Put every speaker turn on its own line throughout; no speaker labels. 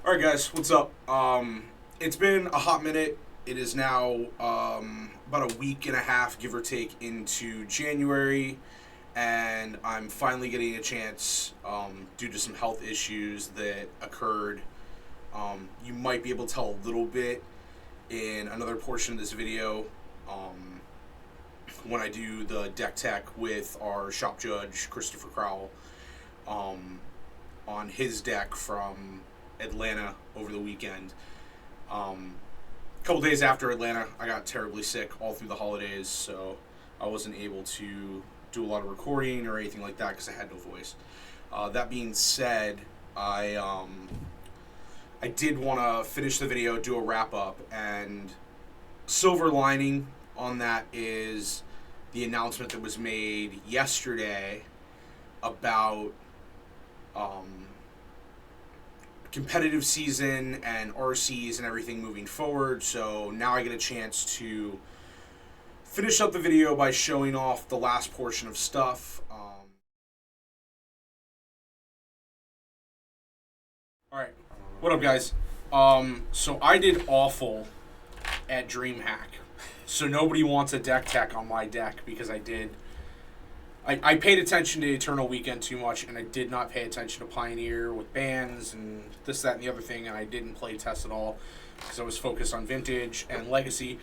All right, guys, what's up? It's been a hot minute. It is now about a week and a half, give or take, into January, and I'm finally getting a chance due to some health issues that occurred. You might be able to tell a little bit in another portion of this video when I do the deck tech with our shop judge, Christopher Crowell, on his deck from Atlanta over the weekend. A couple days after Atlanta, I got terribly sick all through the holidays, so I wasn't able to do a lot of recording or anything like that because I had no voice. That being said, I did want to finish the video, do a wrap up, and silver lining on that is the announcement that was made yesterday about competitive season and RCs and everything moving forward. So now I get a chance to finish up the video by showing off the last portion of stuff. Alright, what up, guys? So I did awful at DreamHack. So nobody wants a deck tech on my deck because I did. I paid attention to Eternal Weekend too much, and I did not pay attention to Pioneer with bans and this, that, and the other thing, and I didn't play test at all because I was focused on Vintage and Legacy.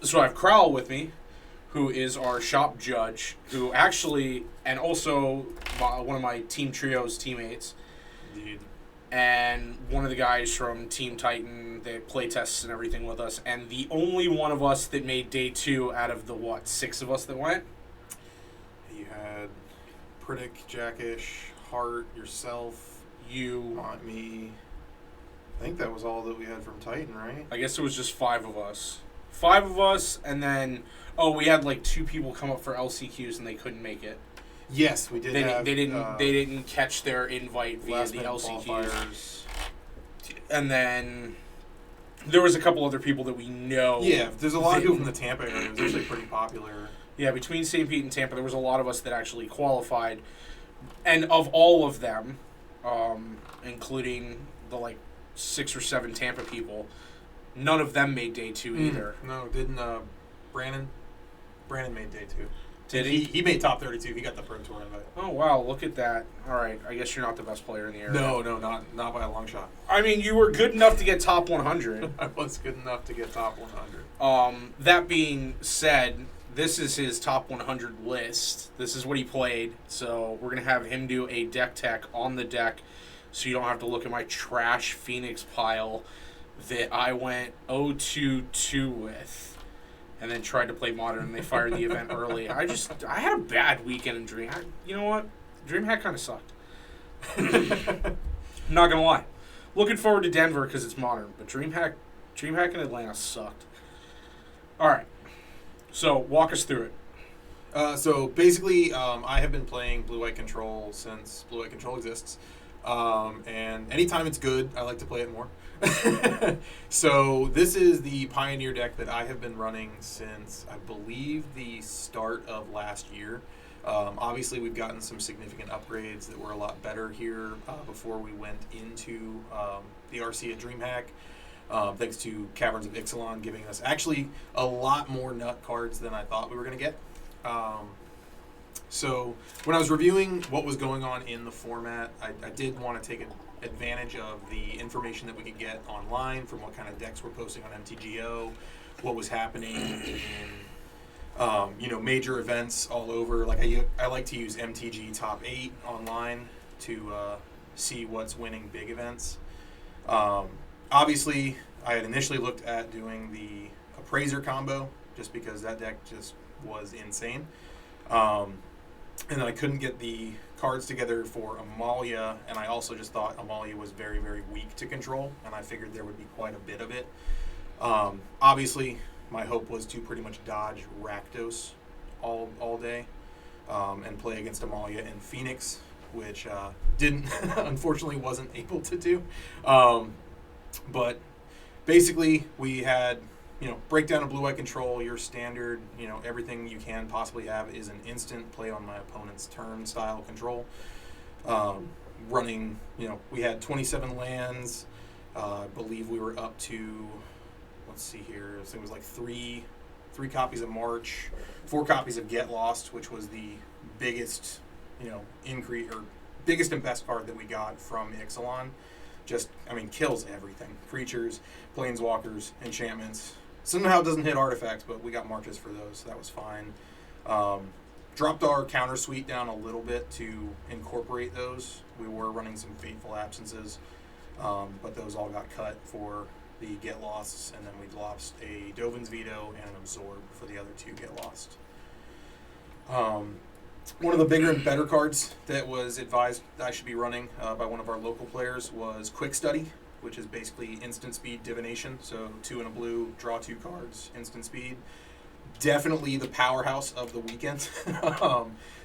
So I have Crowell with me, who is our shop judge, who actually, and also one of my Team Trio's teammates.
Indeed.
And one of the guys from Team Titan that play tests and everything with us, and the only one of us that made day 2 out of the, 6 of us that went?
You had Pritick, Jackish, Hart, yourself,
You.
me. I think that was all that we had from Titan, right?
I guess it was just 5 of us. 5 of us, and then, we had 2 people come up for LCQs and they couldn't make it.
Yes, we did.
They didn't catch their invite via the LCQs. And then there was a couple other people that we know.
Yeah, there's a lot of people from the Tampa area. It was actually pretty popular.
Yeah, between St. Pete and Tampa, there was a lot of us that actually qualified. And of all of them, including the 6 or 7 Tampa people, none of them made day 2 either.
No, didn't Brandon? Brandon made day 2.
Did he?
He made top 32. He got the Pro Tour invite.
Oh, wow, look at that. All right, I guess you're not the best player in the area.
No, not by a long shot.
I mean, you were good enough to get top 100.
I was good enough to get top 100.
That being said, this is his top 100 list. This is what he played. So we're going to have him do a deck tech on the deck so you don't have to look at my trash Phoenix pile that I went 0-2-2 with and then tried to play Modern and they fired the event early. I had a bad weekend in DreamHack. You know what? DreamHack kind of sucked. Not going to lie. Looking forward to Denver because it's Modern, but DreamHack in Atlanta sucked. All right. So, walk us through it.
So, basically, I have been playing Blue-White Control since Blue-White Control exists. And anytime it's good, I like to play it more. So, this is the Pioneer deck that I have been running since, I believe, the start of last year. Obviously, we've gotten some significant upgrades that were a lot better here before we went into the RC at DreamHack. Thanks to Caverns of Ixalan giving us actually a lot more nut cards than I thought we were going to get. So when I was reviewing what was going on in the format, I did want to take advantage of the information that we could get online from what kind of decks we're posting on MTGO, what was happening in major events all over. I like to use MTG Top 8 online to see what's winning big events. Obviously, I had initially looked at doing the Appraiser combo just because that deck just was insane. And then I couldn't get the cards together for Amalia, and I also just thought Amalia was very, very weak to control, and I figured there would be quite a bit of it. Obviously, my hope was to pretty much dodge Rakdos all day and play against Amalia and Phoenix, which unfortunately wasn't able to do. But basically, we had, breakdown of Blue-White Control, your standard, everything you can possibly have is an instant play on my opponent's turn style control. running, we had 27 lands. I believe we were up to, let's see here, I think it was like three copies of March, 4 copies of Get Lost, which was the biggest, increase, or biggest and best card that we got from Ixalan. Just, kills everything. Creatures, planeswalkers, enchantments. Somehow it doesn't hit artifacts, but we got marches for those, so that was fine. Dropped our counter suite down a little bit to incorporate those. We were running some Fateful Absences, but those all got cut for the Get Losts, and then we lost a Dovin's Veto and an Absorb for the other 2 Get Lost. One of the bigger and better cards that was advised I should be running by one of our local players was Quick Study, which is basically instant speed divination. So 2 and a blue, draw 2 cards, instant speed. Definitely the powerhouse of the weekend.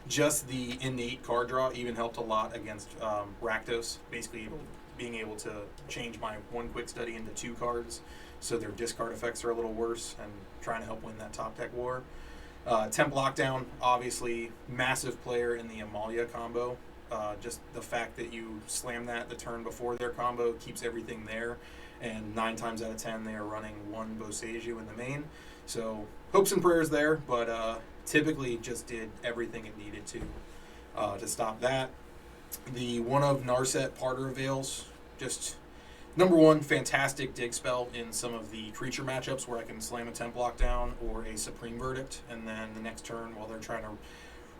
Just the innate card draw even helped a lot against Rakdos, basically being able to change my 1 Quick Study into 2 cards, so their discard effects are a little worse, and trying to help win that top deck war. Temp Lockdown, obviously massive player in the Amalia combo. Just the fact that you slam that the turn before their combo keeps everything there, and 9 times out of 10 they are running 1 Boseiju in the main. So hopes and prayers there, but typically just did everything it needed to stop that. The one of Narset Parter Avails, just number 1, fantastic dig spell in some of the creature matchups where I can slam a Temp Lockdown or a Supreme Verdict, and then the next turn while they're trying to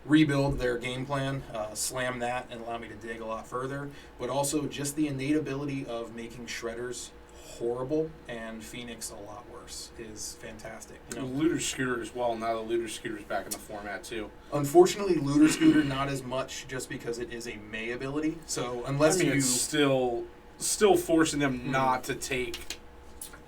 rebuild their game plan, slam that and allow me to dig a lot further. But also just the innate ability of making Shredders horrible and Phoenix a lot worse is fantastic.
Looter Scooter as well. Now the Looter Scooter's back in the format too.
Unfortunately, Looter Scooter not as much, just because it is a May ability. So unless
it's still forcing them not to take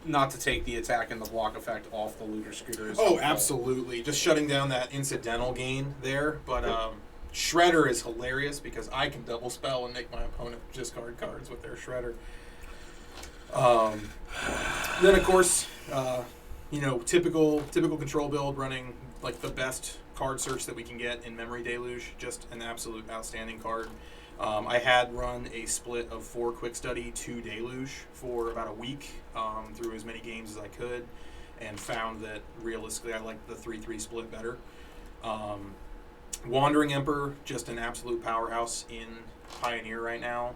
the attack and the block effect off the Looter Scooter.
Absolutely. Just shutting down that incidental gain there. But Shredder is hilarious because I can double spell and make my opponent discard cards with their Shredder. Then of course, typical control build, running like the best card search that we can get in Memory Deluge. Just an absolute outstanding card. I had run a split of 4 Quick Study, 2 Deluge for about a week, through as many games as I could, and found that realistically I liked the 3-3 split better. Wandering Emperor, just an absolute powerhouse in Pioneer right now.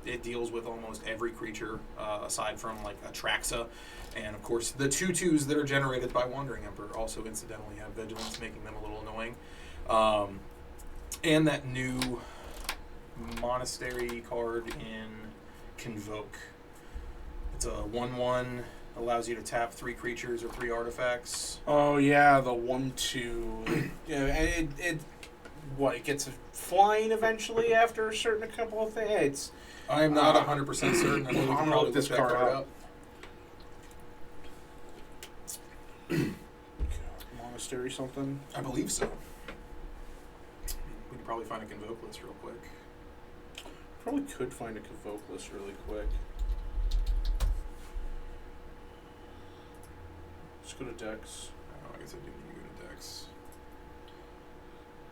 It deals with almost every creature aside from like Atraxa, and of course the 2/2s that are generated by Wandering Emperor also incidentally have Vigilance, making them a little annoying. And that new Monastery card in Convoke. It's a 1/1, allows you to tap 3 creatures or 3 artifacts.
Oh yeah, the 1/2. And it gets flying eventually after a certain couple of things.
I am not 100% certain. I think we can probably
this
look that
card
up.
Monastery something?
I believe so. We could probably find a Convoke list real quick.
Probably could find a Convoke list really quick. Let's go to decks.
Oh, I guess I do need to go to decks.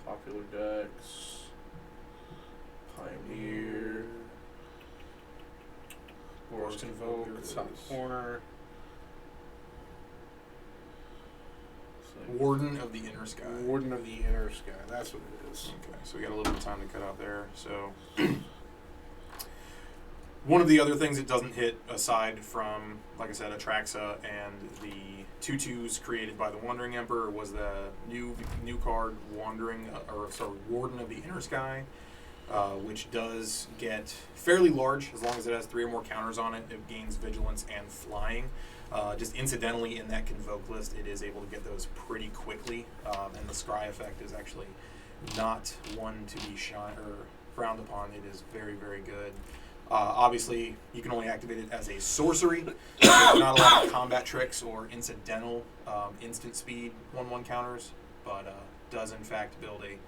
Popular decks. Pioneer. Boros Convoke. Top corner.
Warden of the Inner Sky.
Warden of the Inner Sky. That's what it is.
Okay, so we got a little bit of time to cut out there. So one of the other things it doesn't hit, aside from, like I said, Atraxa and the 2/2s created by the Wandering Emperor, was the new card Warden of the Inner Sky, which does get fairly large as long as it has 3 or more counters on it. It gains Vigilance and Flying. Just incidentally, in that Convoke list, it is able to get those pretty quickly, and the Scry effect is actually not one to be frowned upon. It is very, very good. Obviously, you can only activate it as a sorcery. There's not a lot of combat tricks or incidental instant speed 1/1 counters, but does in fact build a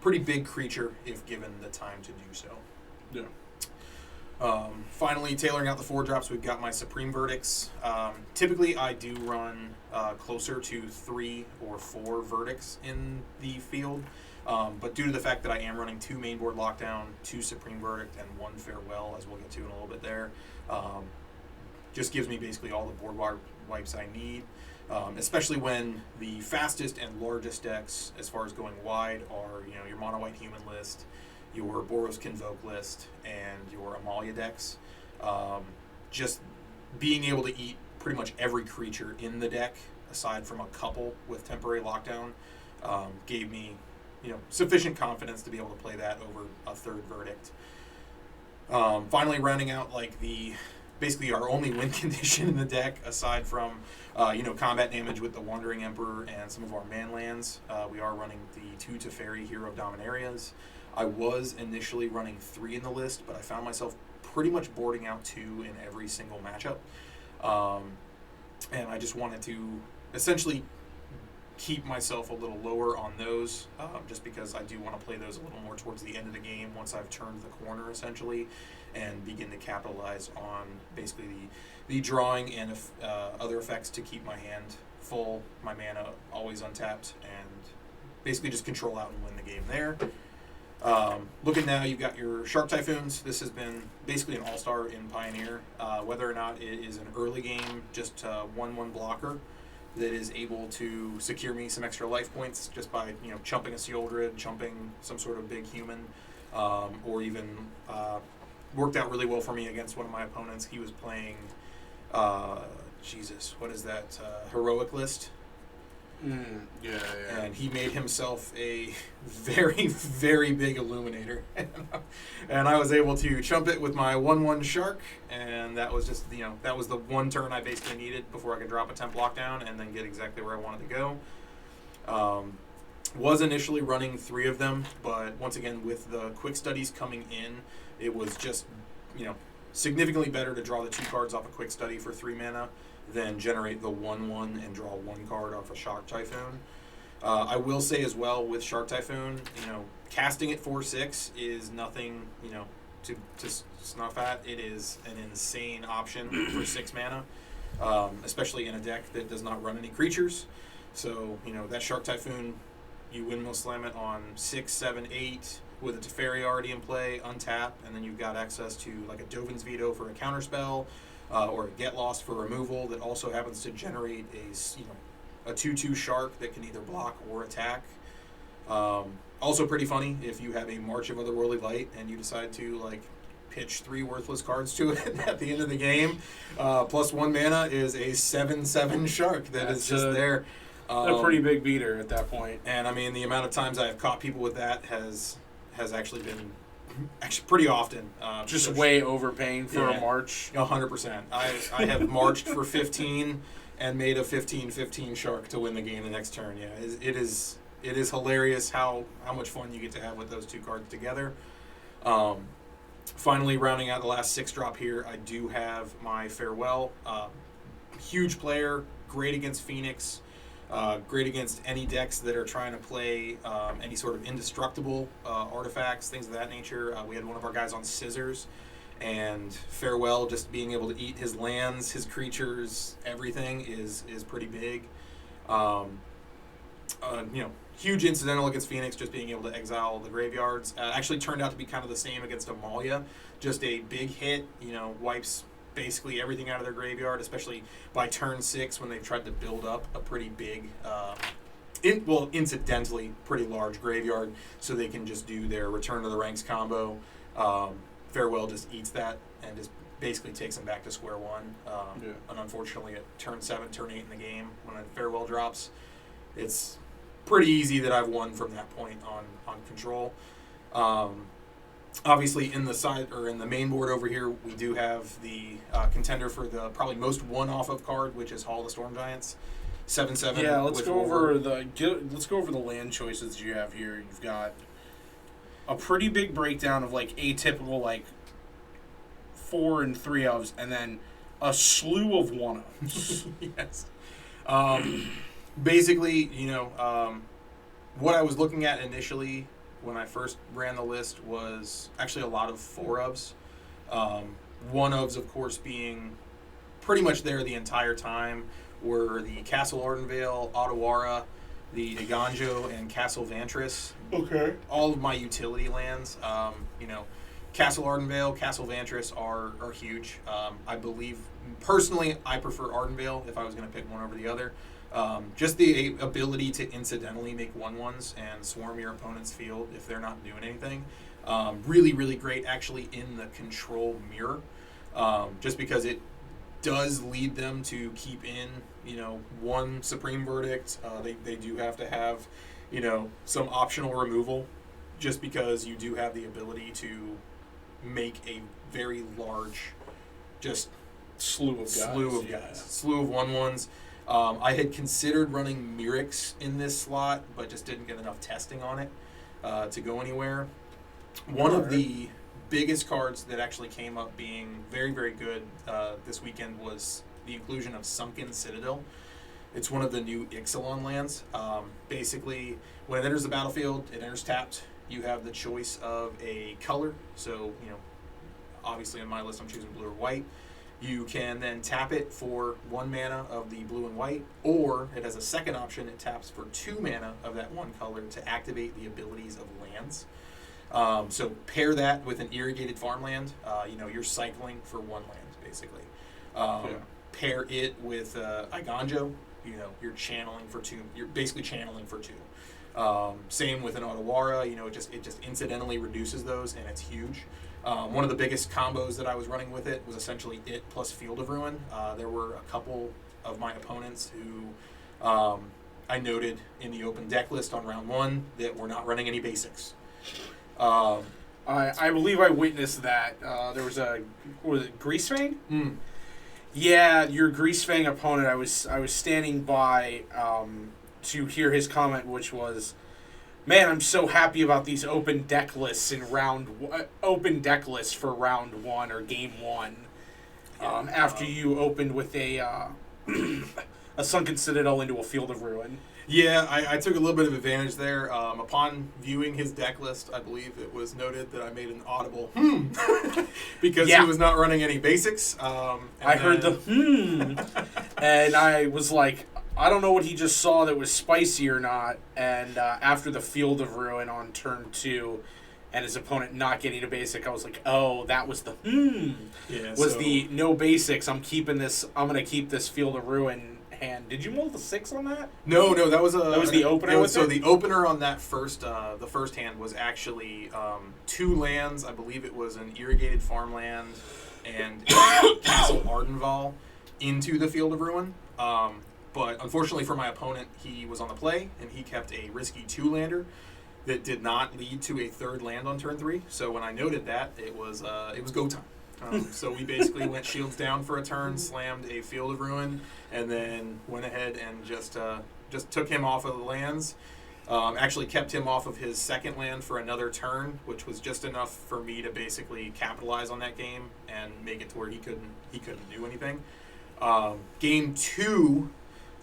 pretty big creature if given the time to do so.
Yeah.
Finally, tailoring out the 4-drops, we've got my Supreme Verdicts. Typically, I do run closer to 3 or 4 verdicts in the field, But due to the fact that I am running 2 mainboard lockdown, 2 Supreme Verdict, and 1 Farewell, as we'll get to in a little bit there, just gives me basically all the board wipes I need. Especially when the fastest and largest decks, as far as going wide, are your Mono White Human list, your Boros Convoke list, and your Amalia decks. Just being able to eat pretty much every creature in the deck, aside from a couple with temporary lockdown, gave me sufficient confidence to be able to play that over a 3rd Verdict. Finally, rounding out basically our only win condition in the deck, aside from combat damage with the Wandering Emperor and some of our man lands. We are running the 2 Teferi Hero of Dominarias. I was initially running 3 in the list, but I found myself pretty much boarding out 2 in every single matchup. And I just wanted to essentially keep myself a little lower on those, just because I do want to play those a little more towards the end of the game once I've turned the corner, essentially, and begin to capitalize on basically the drawing and other effects to keep my hand full, my mana always untapped, and basically just control out and win the game there. Looking now, you've got your Shark Typhoons. This has been basically an all-star in Pioneer. Whether or not it is an early game, just 1/1 blocker that is able to secure me some extra life points just by chumping a Seoldred, chumping some sort of big human, or even worked out really well for me against one of my opponents. He was playing, what is that, Heroic list?
Yeah.
And he made himself a very, very big Illuminator. And I was able to chump it with my 1/1 Shark, and that was just, that was the one turn I basically needed before I could drop a temp lockdown and then get exactly where I wanted to go. Was initially running 3 of them, but once again, with the quick studies coming in, it was just, significantly better to draw the 2 cards off a quick study for 3 mana than generate the 1/1 and draw 1 card off a Shark Typhoon. I will say as well with Shark Typhoon, casting it 4/6 is nothing, to snuff at. It is an insane option for 6 mana, especially in a deck that does not run any creatures. So, that Shark Typhoon, you windmill slam it on 6, 7, 8 with a Teferi already in play, untap, and then you've got access to like a Dovin's Veto for a counterspell, or a Get Lost for removal that also happens to generate a 2/2 shark that can either block or attack. Also pretty funny if you have a March of Otherworldly Light and you decide to pitch 3 worthless cards to it at the end of the game. Plus 1 mana is a 7/7 shark that's just there.
A pretty big beater at that point.
And I mean, the amount of times I've caught people with that has actually been pretty often.
Just way overpaying for a March.
100%. I have marched for 15 and made a 15/15 shark to win the game the next turn. Yeah, it is hilarious how much fun you get to have with those 2 cards together. Finally, rounding out the last 6 drop here, I do have my Farewell. Huge player, great against Phoenix. Great against any decks that are trying to play any sort of indestructible artifacts, things of that nature. We had one of our guys on Scissors, and Farewell, just being able to eat his lands, his creatures, everything is pretty big. Huge incidental against Phoenix, just being able to exile the graveyards. Actually turned out to be kind of the same against Amalia. Just a big hit, wipes basically everything out of their graveyard, especially by turn 6 when they've tried to build up a pretty big, incidentally pretty large graveyard, so they can just do their Return to the Ranks combo. Farewell just eats that and just basically takes them back to square one. And unfortunately, at turn 7, turn 8 in the game, when a Farewell drops, it's pretty easy that I've won from that point on control. Obviously, in the main board over here, we do have the contender for the probably most one-off of card, which is Hall of the Storm Giants, 7/7.
Yeah, let's go over the land choices you have here. You've got a pretty big breakdown of atypical 4 and 3 ofs, and then a slew of 1/ofs.
Yes. Basically, what I was looking at initially when I first ran the list was actually a lot of 4/ofs. 1/ofs, of course, being pretty much there the entire time, were the Castle Ardenvale, Otawara, the Iganjo and Castle Vantris.
Okay.
All of my utility lands, Castle Ardenvale, Castle Vantris are huge. I believe, personally, I prefer Ardenvale if I was going to pick one over the other. Just the ability to incidentally make 1/1s and swarm your opponent's field if they're not doing anything. Really, really great actually in the control mirror, just because it does lead them to keep in, one Supreme Verdict. They do have to have, some optional removal, just because you do have the ability to make a very large, just
slew of guys.
Slew of 1/1s. I had considered running Mirix in this slot, but just didn't get enough testing on it to go anywhere. One of the biggest cards that actually came up being very, very good this weekend was the inclusion of Sunken Citadel. It's one of the new Ixalan lands. Basically, when it enters the battlefield, it enters tapped. You have the choice of a color. So, obviously on my list I'm choosing blue or white. You can then tap it for 1 mana of the blue and white, or it has a second option. It taps for 2 mana of that one color to activate the abilities of lands. So pair that with an irrigated farmland. You're cycling for 1 land, basically. Pair it with Iganjo. You're channeling for 2. You're basically channeling for 2. Same with an Otawara. It just incidentally reduces those, and it's huge. One of the biggest combos that I was running with it was essentially it plus Field of Ruin. There were a couple of my opponents who I noted in the open deck list on round 1 that were not running any basics.
I believe I witnessed that. There was was it Greasefang?
Mm.
Yeah, your Greasefang opponent. I was standing by to hear his comment, which was, "Man, I'm so happy about these open deck lists open deck lists for round 1 or game 1." After you opened with a Sunken Citadel into a Field of Ruin.
Yeah, I took a little bit of advantage there. Upon viewing his deck list, I believe it was noted that I made an audible because he was not running any basics.
I heard the and I was like, I don't know what he just saw that was spicy or not. And after the Field of Ruin on turn 2 and his opponent not getting a basic, I was like, oh, that was the the no basics. I'm going to keep this Field of Ruin hand. Did you mull the 6 on that?
No, that was
the opener.
The opener on that the first hand was actually 2 lands. I believe it was an irrigated farmland and Castle Ardenval into the Field of Ruin. But unfortunately for my opponent, he was on the play and he kept a risky 2-lander that did not lead to a 3rd land on turn 3. So when I noted that, it was go time. So we basically went shields down for a turn, slammed a Field of Ruin, and then went ahead and just took him off of the lands. Actually kept him off of his 2nd land for another turn, which was just enough for me to basically capitalize on that game and make it to where he couldn't do anything. Game 2,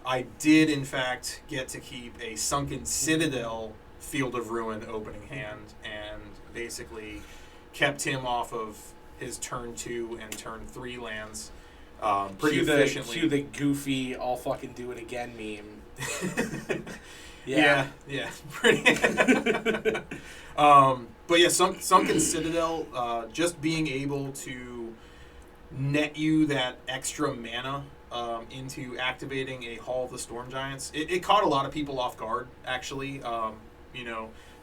I did in fact get to keep a Sunken Citadel Field of Ruin opening hand, and basically kept him off of his turn 2 and turn 3 lands pretty efficiently.
Cue the goofy, I'll fucking do it again meme.
Yeah. Pretty. But yeah, Sunken Citadel, just being able to net you that extra mana into activating a Hall of the Storm Giants, it caught a lot of people off guard, actually.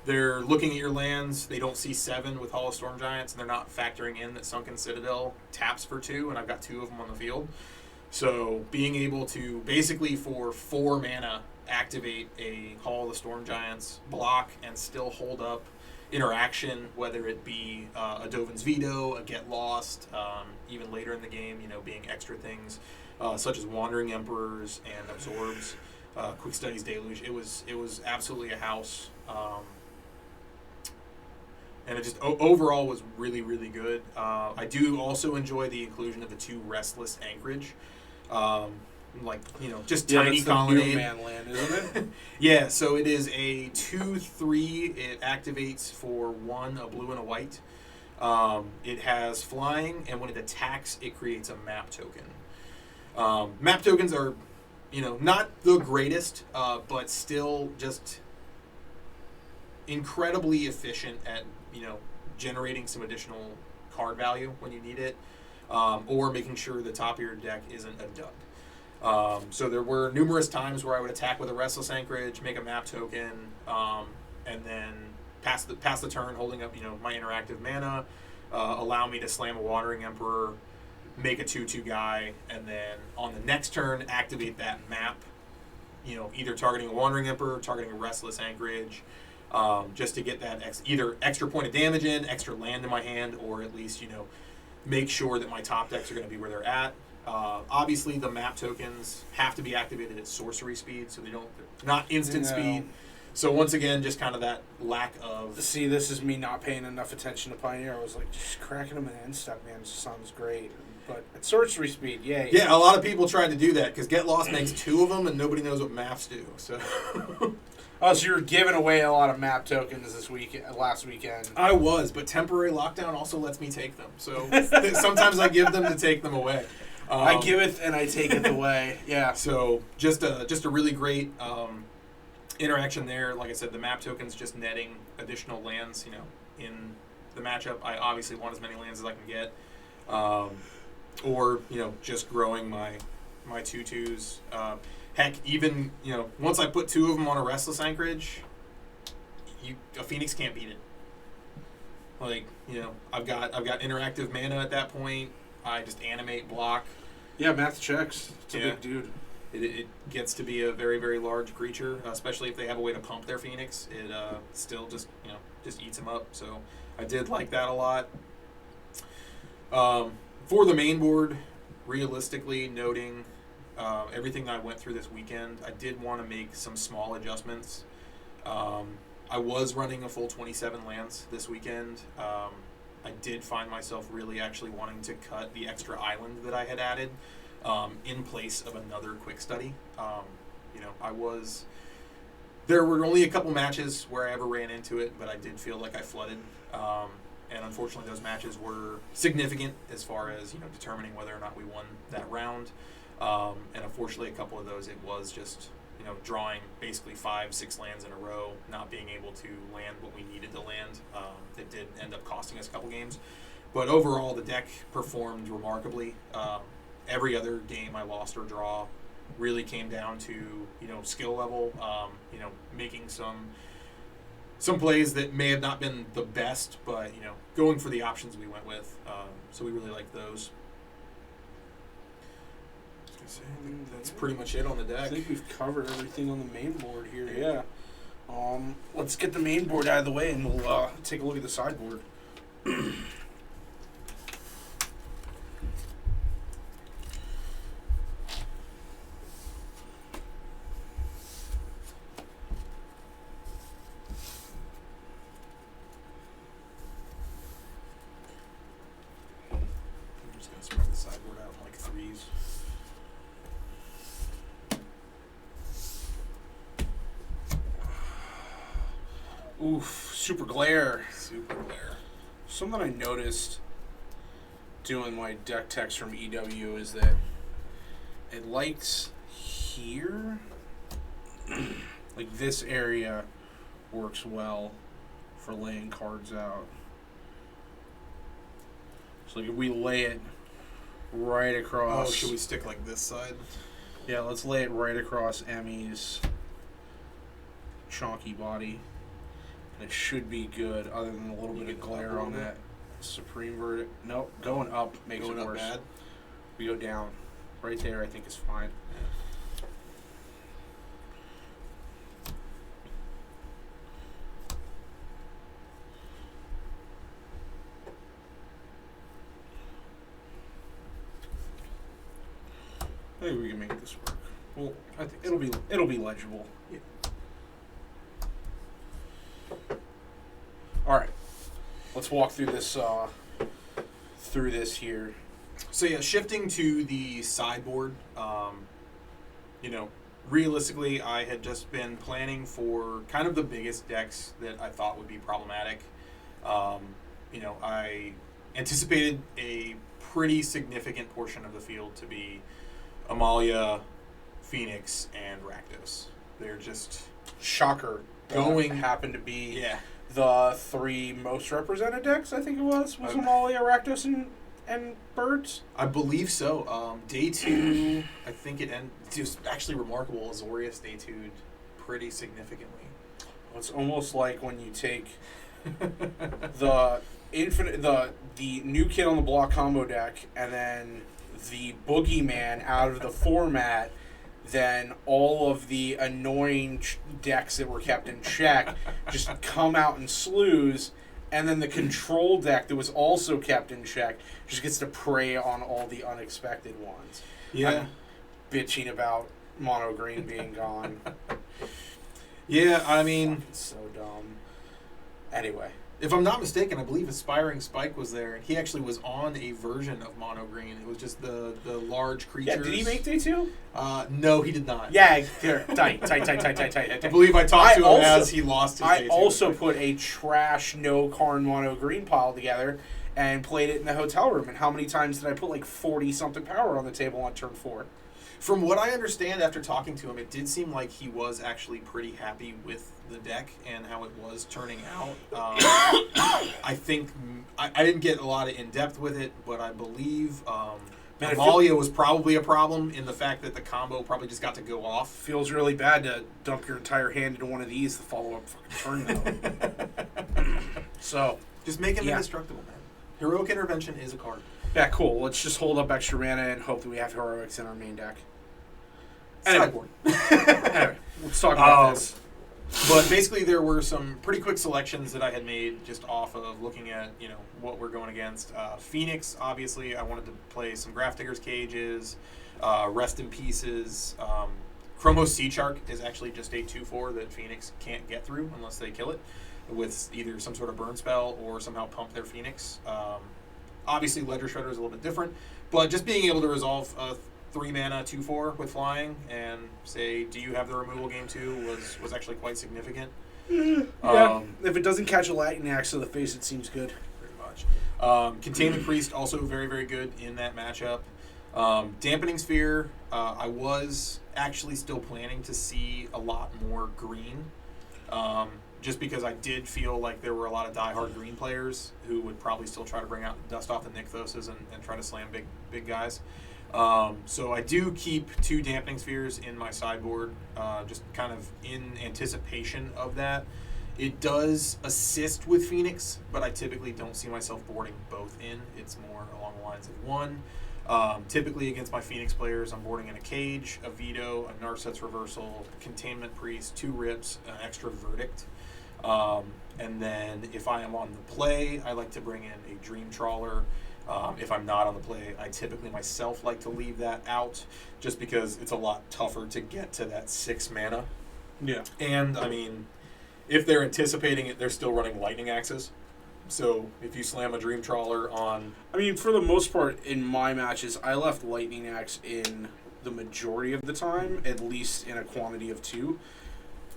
They're looking at your lands, they don't see 7 with Hall of Storm Giants, and they're not factoring in that Sunken Citadel taps for 2, and I've got 2 of them on the field. So being able to basically for 4 mana activate a Hall of the Storm Giants, block, and still hold up interaction, whether it be a Dovin's Veto, a Get Lost, even later in the game, being extra things such as Wandering Emperors and Absorbs, Quick Studies Deluge. It was absolutely a house. And it just overall was really, really good. I do also enjoy the inclusion of the 2 Restless Anchorage. Just tiny colonnade.
Man land, isn't it?
Yeah, so it is a 2/3. It activates for 1, a blue and a white. It has flying, and when it attacks, it creates a map token. Map tokens are not the greatest, but still just incredibly efficient at, generating some additional card value when you need it, or making sure the top of your deck isn't a dud. So there were numerous times where I would attack with a Restless Anchorage, make a map token, and then pass the turn holding up, my interactive mana, allow me to slam a Wandering Emperor, make a 2/2 guy, and then on the next turn activate that map, either targeting a Wandering Emperor, targeting a Restless Anchorage, just to get that either extra point of damage in, extra land in my hand, or at least, make sure that my top decks are going to be where they're at. Obviously, the map tokens have to be activated at sorcery speed, so they're not instant speed. So once again, just kind of that lack of...
See, this is me not paying enough attention to Pioneer. I was like, just cracking them in N Ste, man, sounds great. But at sorcery speed, yay.
Yeah, a lot of people tried to do that, because Get Lost makes 2 of them, and nobody knows what maps do. So...
Oh, so you were giving away a lot of map tokens last weekend.
I was, but temporary lockdown also lets me take them. So sometimes I give them to take them away.
I giveth and I taketh away. Yeah.
So just a really great interaction there. Like I said, the map tokens just netting additional lands. In the matchup, I obviously want as many lands as I can get, or just growing my 2/2s. Heck, even, once I put 2 of them on a Restless Anchorage, a Phoenix can't beat it. Like, I've got interactive mana at that point. I just animate, block.
Yeah, math checks. It's a big dude.
It gets to be a very, very large creature, especially if they have a way to pump their Phoenix. It still just eats them up. So I did like that a lot. For the main board, realistically, noting... everything I went through this weekend, I did want to make some small adjustments. I was running a full 27 lands this weekend. I did find myself really actually wanting to cut the extra island that I had added in place of another quick study. There were only a couple matches where I ever ran into it, but I did feel like I flooded. And unfortunately, those matches were significant as far as determining whether or not we won that round. And unfortunately, a couple of those, it was just, drawing basically 5-6 lands in a row, not being able to land what we needed to land. It did end up costing us a couple games. But overall, the deck performed remarkably. Every other game I lost or draw really came down to, skill level, making some plays that may have not been the best, but, going for the options we went with. So we really liked those. That's pretty much it on the deck.
I think we've covered everything on the main board here, yeah. Let's get the main board out of the way and we'll take a look at the sideboard.
I'm just going to spread the sideboard out in like 3s.
Oof, super glare.
Super glare.
Something I noticed doing my deck text from EW is that it likes here, like this area works well for laying cards out. So like if we lay it right across...
Oh, should we stick like this side?
Yeah, let's lay it right across Emmy's chonky body. It should be good, other than a little bit of glare on that Supreme Verdict. Nope, going up makes it worse. Bad. We go down. Right there, I think is fine. I think we can make this work. Well, I think it'll be legible. Yeah. All right, let's walk through this here.
So yeah, shifting to the sideboard, realistically, I had just been planning for kind of the biggest decks that I thought would be problematic. I anticipated a pretty significant portion of the field to be Amalia, Phoenix, and Rakdos. They're just
shocker.
Going
happened to be
yeah.
the 3 most represented decks. I think it was Amalia, Rakdos, and Birds.
I believe so. Day 2, I think it was actually remarkable. Azorius Day 2 pretty significantly.
It's almost like when you take the new kid on the block combo deck and then the boogeyman out of the format, then all of the annoying decks that were kept in check just come out in slews, and then the control deck that was also kept in check just gets to prey on all the unexpected ones.
Yeah.
I'm bitching about mono green being gone.
Yeah, I mean...
It's so dumb. Anyway.
If I'm not mistaken, I believe Aspiring Spike was there, and he actually was on a version of Mono Green. It was just the large creatures.
Yeah, did he make Day 2?
No, he did not.
Yeah, tight.
I believe I talked to him as he lost his Day 2.
I also put a trash no-Karn Mono Green pile together and played it in the hotel room. And how many times did I put like 40-something power on the table on turn 4?
From what I understand after talking to him, it did seem like he was actually pretty happy with the deck and how it was turning out. I think I didn't get a lot of in-depth with it, but I believe Amalia was probably a problem in the fact that the combo probably just got to go off.
Feels really bad to dump your entire hand into one of these to follow up fucking turn though. So
just make him indestructible, man. Heroic Intervention is a card.
Yeah, cool. Let's just hold up extra mana and hope that we have heroics in our main deck.
Sideboard.
Anyway, let's talk about this.
But basically, there were some pretty quick selections that I had made just off of looking at what we're going against. Phoenix, obviously, I wanted to play some Grafdigger's Cages, Rest in Pieces. Chromos Sea Shark is actually just a 2/4 that Phoenix can't get through unless they kill it with either some sort of burn spell or somehow pump their Phoenix. Obviously, Ledger Shredder is a little bit different, but just being able to resolve 3 mana 2/4 with flying and say, do you have the removal game too, was actually quite significant.
Yeah, if it doesn't catch a lightning axe to the face, it seems good.
Pretty much. Containment Priest, also very, very good in that matchup. Dampening Sphere, I was actually still planning to see a lot more green. Just because I did feel like there were a lot of diehard green players who would probably still try to bring out dust off the Nykthoses and try to slam big guys. So I do keep 2 Dampening Spheres in my sideboard, just kind of in anticipation of that. It does assist with Phoenix, but I typically don't see myself boarding both in. It's more along the lines of 1. Typically against my Phoenix players, I'm boarding in a Cage, a Veto, a Narset's Reversal, Containment Priest, 2 Rips, an extra Verdict. And then if I am on the play, I like to bring in a Dream Trawler. If I'm not on the play, I typically myself like to leave that out just because it's a lot tougher to get to that 6 mana.
Yeah.
And, I mean, if they're anticipating it, they're still running Lightning Axes. So if you slam a Dream Trawler on...
I mean, for the most part, in my matches, I left Lightning Axe in the majority of the time, at least in a quantity of 2,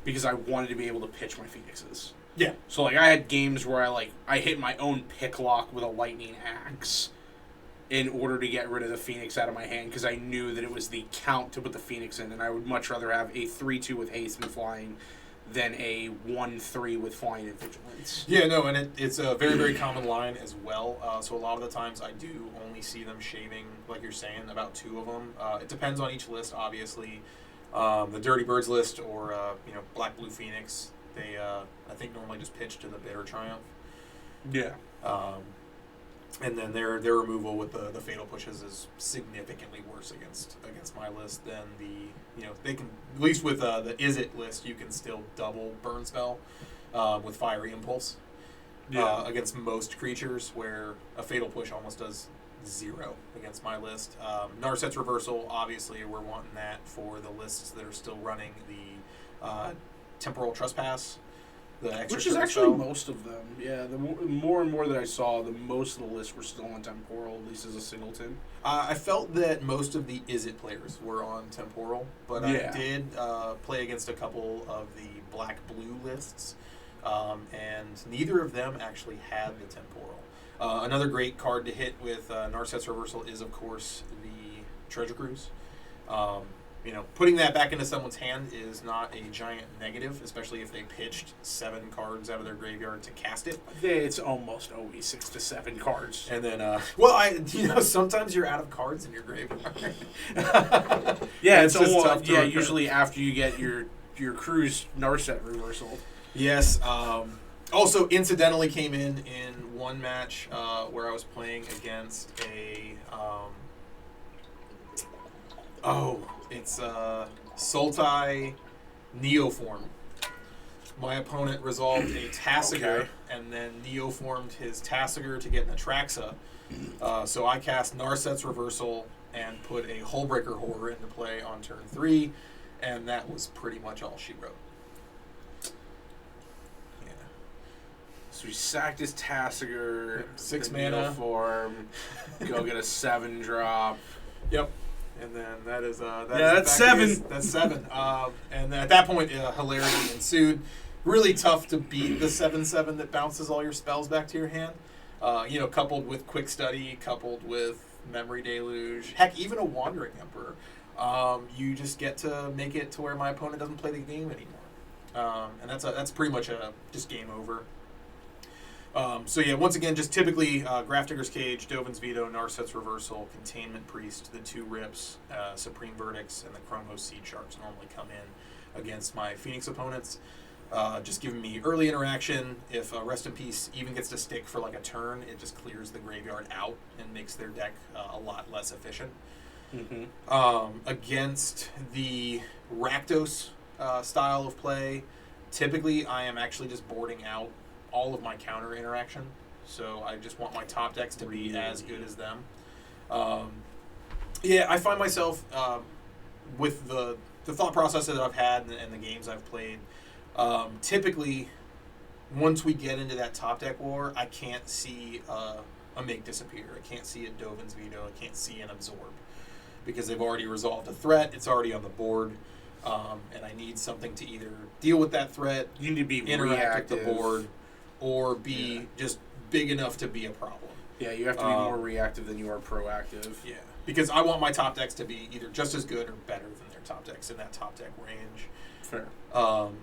because I wanted to be able to pitch my Phoenixes.
Yeah.
So, like, I had games where I hit my own pick lock with a Lightning Axe in order to get rid of the Phoenix out of my hand, because I knew that it was the count to put the Phoenix in, and I would much rather have a 3/2 with haste and flying than a 1/3 with flying and vigilance.
Yeah, no, and it's a very, very common line as well. So a lot of the times I do only see them shaving, like you're saying, about 2 of them. It depends on each list, obviously. The Dirty Birds list or Black Blue Phoenix, they I think normally just pitch to the Bitter Triumph.
Yeah.
And then their removal with the Fatal Pushes is significantly worse against my list than they can, at least with the Is It list, you can still double Burn Spell with Fiery Impulse against most creatures, where a Fatal Push almost does 0 against my list. Narset's Reversal, obviously we're wanting that for the lists that are still running the Temporal Trespass.
Which is actually most of them. Yeah, the more and more that I saw, the most of the lists were still on Temporal, at least as a singleton.
I felt that most of the Is It players were on Temporal, but I did play against a couple of the Black-Blue lists, and neither of them actually had the Temporal. Another great card to hit with Narset's Reversal is, of course, the Treasure Cruise. putting that back into someone's hand is not a giant negative, especially if they pitched 7 cards out of their graveyard to cast it.
It's almost always 6 to 7 cards.
And then, sometimes you're out of cards in your graveyard.
Yeah, it's almost tough to usually after you get your Cruz Narset reversal. Yes.
Also, incidentally, came in one match where I was playing against a it's Sultai Neoform. My opponent resolved a Tasigur and then Neoformed his Tasigur to get an Atraxa. So I cast Narset's Reversal and put a Hullbreaker Horror into play on turn 3, and that was pretty much all she wrote. Yeah.
So he sacked his Tasigur,
6 mana,
Neoform, go get a 7-drop.
Yep. And then that's
7.
That's 7. And at that point, hilarity ensued. Really tough to beat the 7/7 that bounces all your spells back to your hand. Coupled with Quick Study, coupled with Memory Deluge, heck, even a Wandering Emperor. You just get to make it to where my opponent doesn't play the game anymore. And that's pretty much just game over. Once again, just typically Grafdigger's Cage, Dovin's Veto, Narset's Reversal, Containment Priest, the 2 Rips, Supreme Verdicts, and the Chromos Seed Sharks normally come in against my Phoenix opponents. Just giving me early interaction. If Rest in Peace even gets to stick for like a turn, it just clears the graveyard out and makes their deck a lot less efficient.
Mm-hmm.
Against the Rakdos style of play, typically I am actually just boarding out all of my counter interaction, so I just want my top decks to be as good as them. I find myself with the thought process that I've had and the games I've played, typically once we get into that top deck war, I can't see a Make Disappear, I can't see a Dovin's Veto, I can't see an Absorb, because they've already resolved a threat, it's already on the board. And I need something to either deal with that threat,
you need to be
interact with the board, or be just big enough to be a problem.
Yeah, you have to be more reactive than you are proactive.
Yeah, because I want my top decks to be either just as good or better than their top decks in that top deck range.
Fair.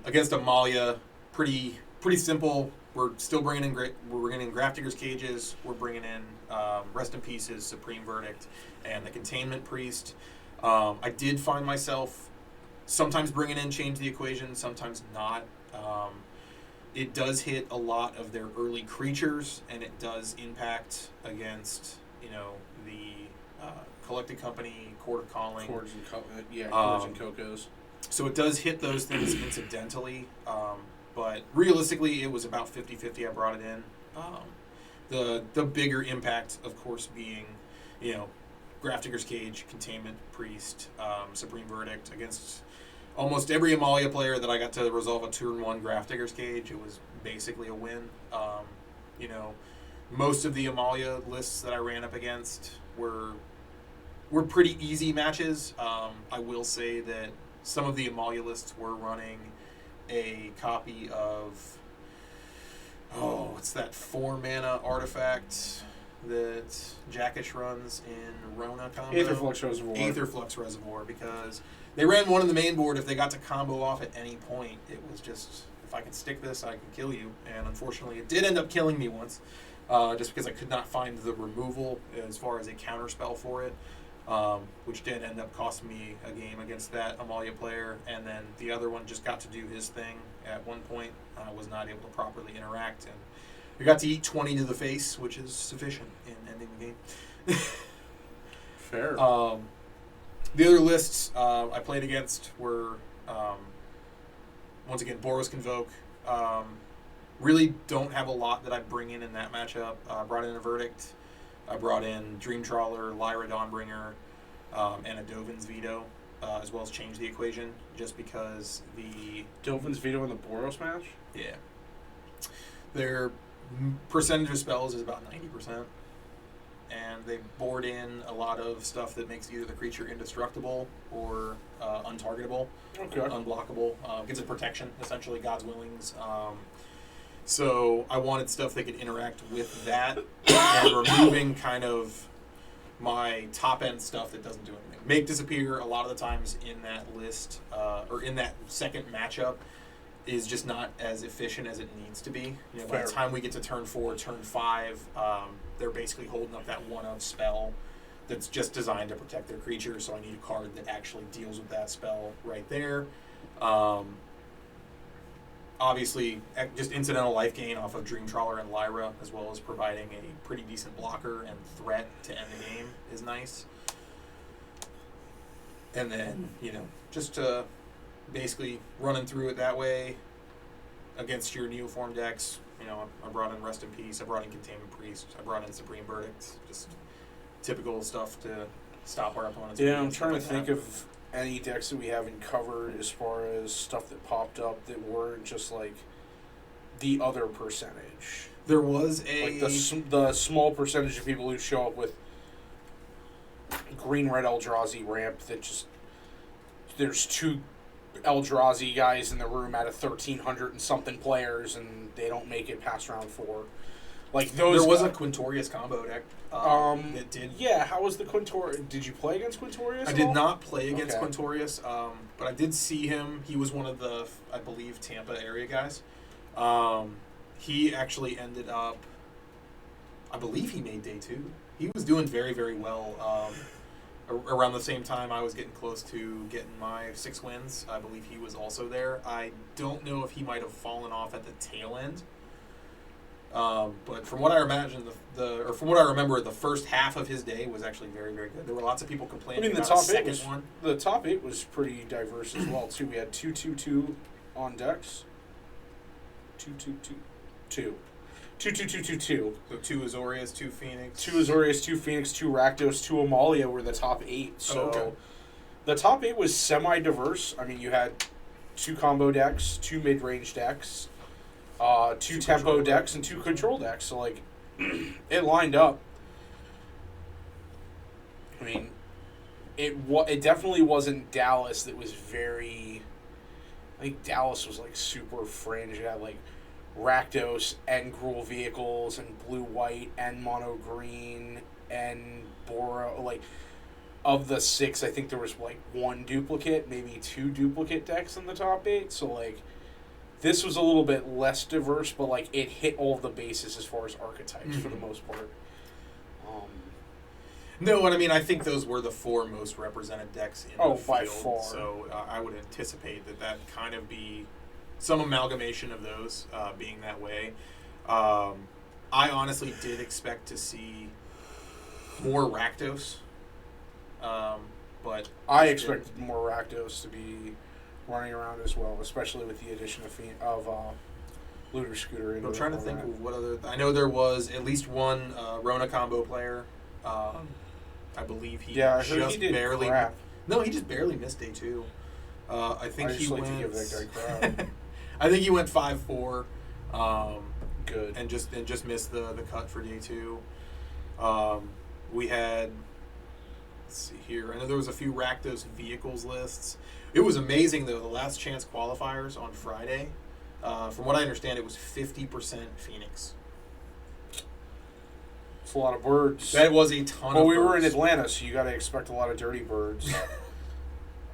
Against Amalia, pretty simple. We're still bringing in Grafdigger's Cages. We're bringing in Rest in Peace's Supreme Verdict and the Containment Priest. I did find myself sometimes bringing in Change the Equation, sometimes not. It does hit a lot of their early creatures, and it does impact against, the Collected Company, Court of Calling.
Chords and Cocos.
So it does hit those things incidentally, but realistically it was about 50-50 I brought it in. The bigger impact, of course, being, Grafdigger's Cage, Containment Priest, Supreme Verdict against almost every Amalia player that I got to resolve a turn 1 Grafdigger's Cage. It was basically a win. Most of the Amalia lists that I ran up against were pretty easy matches. I will say that some of the Amalia lists were running a copy of what's that 4-mana artifact that Jackish runs in Rona combo? Aetherflux Reservoir, because they ran one in the main board. If they got to combo off at any point, it was just, if I can stick this, I can kill you. And unfortunately, it did end up killing me once, just because I could not find the removal as far as a counter spell for it, which did end up costing me a game against that Amalia player. And then the other one just got to do his thing at one point. I was not able to properly interact, and I got to eat 20 to the face, which is sufficient in ending the game.
Fair.
The other lists I played against were, once again, Boros Convoke. Really don't have a lot that I bring in that matchup. I brought in a Verdict. I brought in Dream Trawler, Lyra Dawnbringer, and a Dovin's Veto, as well as Change the Equation, just because the...
Dovin's Veto in the Boros match?
Yeah. Their percentage of spells is about 90%. And they board in a lot of stuff that makes either the creature indestructible or untargetable, unblockable. Gives it protection, essentially, God's Willings. So I wanted stuff that could interact with that, and removing kind of my top end stuff that doesn't do anything. Make disappear a lot of the times in that list or in that second matchup is just not as efficient as it needs to be. You know, by the time we get to turn 4, turn 5, they're basically holding up that 1-of spell that's just designed to protect their creature. So I need a card that actually deals with that spell right there. Obviously, just incidental life gain off of Dream Trawler and Lyra, as well as providing a pretty decent blocker and threat to end the game is nice. And then, you know, just basically running through it that way against your Neoform decks. You know, I brought in Rest in Peace, I brought in Containment Priest, I brought in Supreme Verdict, just typical stuff to stop our opponents.
Yeah, I'm trying to think of any decks that we haven't covered as far as stuff that popped up that weren't just like the other percentage.
There was
like the small percentage of people who show up with green-red Eldrazi ramp that just there's 2 Eldrazi guys in the room out of 1,300 and something players, and they don't make it past round 4. Like those.
There was a Quintorius combo deck that did.
Yeah, how was the Quintorius? Did you play against Quintorius?
I did not play against Quintorius, but I did see him. He was one of the, I believe, Tampa area guys. He actually ended up. I believe he made day 2. He was doing very, very well. Around the same time I was getting close to getting my 6 wins, I believe he was also there. I don't know if he might have fallen off at the tail end. But from what I imagine, from what I remember, the first half of his day was actually very, very good. There were lots of people complaining about the second one.
The top 8 was pretty diverse as well, too. We had 2/2/2 on decks. 2/2/2. 2/2/2/2/2.
So 2 Azorius, 2 Phoenix.
2 Azorius, 2 Phoenix, 2 Rakdos, 2 Amalia were the top 8. So the top 8 was semi-diverse. I mean, you had 2 combo decks, 2 mid-range decks, 2 tempo decks, and 2 control decks. So, like, it lined up. I mean, it definitely wasn't Dallas that was very... I think Dallas was, like, super fringe. It had, like, Rakdos and Gruul vehicles and blue-white and mono-green and Bora. Like, of the 6, I think there was, like, 1 duplicate, maybe 2 duplicate decks in the top 8. So, like... This was a little bit less diverse, but like it hit all the bases as far as archetypes for the most part.
No, and I mean I think those were the 4 most represented decks in the field.
By far.
So I would anticipate that kind of be some amalgamation of those being that way. I honestly did expect to see more Rakdos, but
I expected more Rakdos to be running around as well, especially with the addition of Looter Scooter.
I'm trying to think of what other... I know there was at least one Rona combo player. I believe he just barely... Crap. No, he just barely missed day 2. I think he went... To give that guy crap. I think he went 5-4.
Good.
And just missed the cut for day 2. We had... Let's see here. I know there was a few Rakdos vehicles lists. It was amazing, though, the last chance qualifiers on Friday. From what I understand, it was 50% Phoenix.
It's a lot of birds.
That was a ton of birds.
Well, we were in Atlanta, so you got to expect a lot of dirty birds.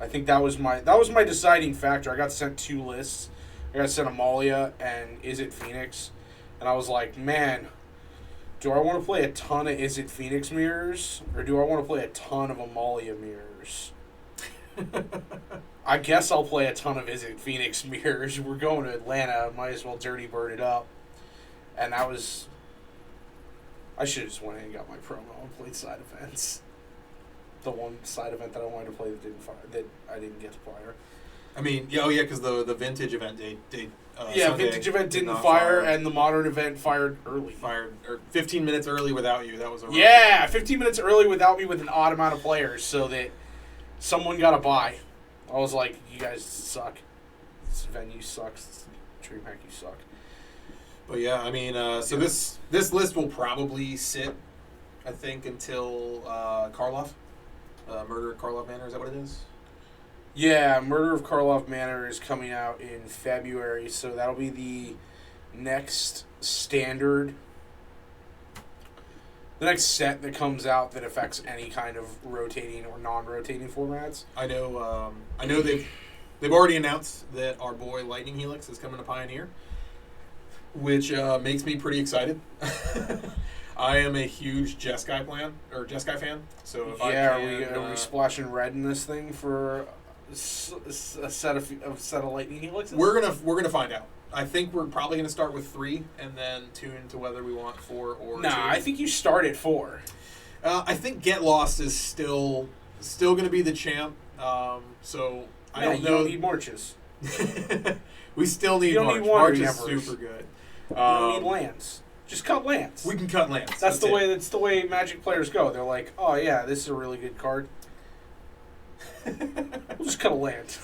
I think that was my deciding factor. I got sent 2 lists. I got sent Amalia and Is It Phoenix. And I was like, man, do I want to play a ton of Is It Phoenix mirrors? Or do I want to play a ton of Amalia mirrors? I guess I'll play a ton of Is It Phoenix mirrors. We're going to Atlanta. Might as well dirty bird it up. And that was... I should have just went in and got my promo and played side events. The one side event that I wanted to play that I didn't get to fire.
I mean, because the vintage event
Sunday vintage event didn't fire, and the modern event fired early.
Fired 15 minutes early without you. That was a
15 minutes early without me with an odd amount of players, so that someone got a buy. I was like, you guys suck. This venue sucks. DreamHack, you suck.
But yeah, I mean, so this list will probably sit, I think, until Karlov. Murder at Karlov Manor, is that what it is?
Yeah, Murder of Karlov Manor is coming out in February, so that'll be the next standard The next set that comes out that affects any kind of rotating or non-rotating formats.
I know. They've already announced that our boy Lightning Helix is coming to Pioneer, which makes me pretty excited. I am a huge Jeskai fan. So if
are we splashing red in this thing for a set of Lightning Helixes?
We're gonna find out. I think we're probably gonna start with 3 and then tune to whether we want 4 or 2.
I think you start at 4.
I think Get Lost is still gonna be the champ. So I don't know.
You don't need marches.
We still need March. March is super good.
You don't need lands. Just cut lands.
We can cut lands.
That's the way Magic players go. They're like, oh yeah, this is a really good card. We'll just cut a land.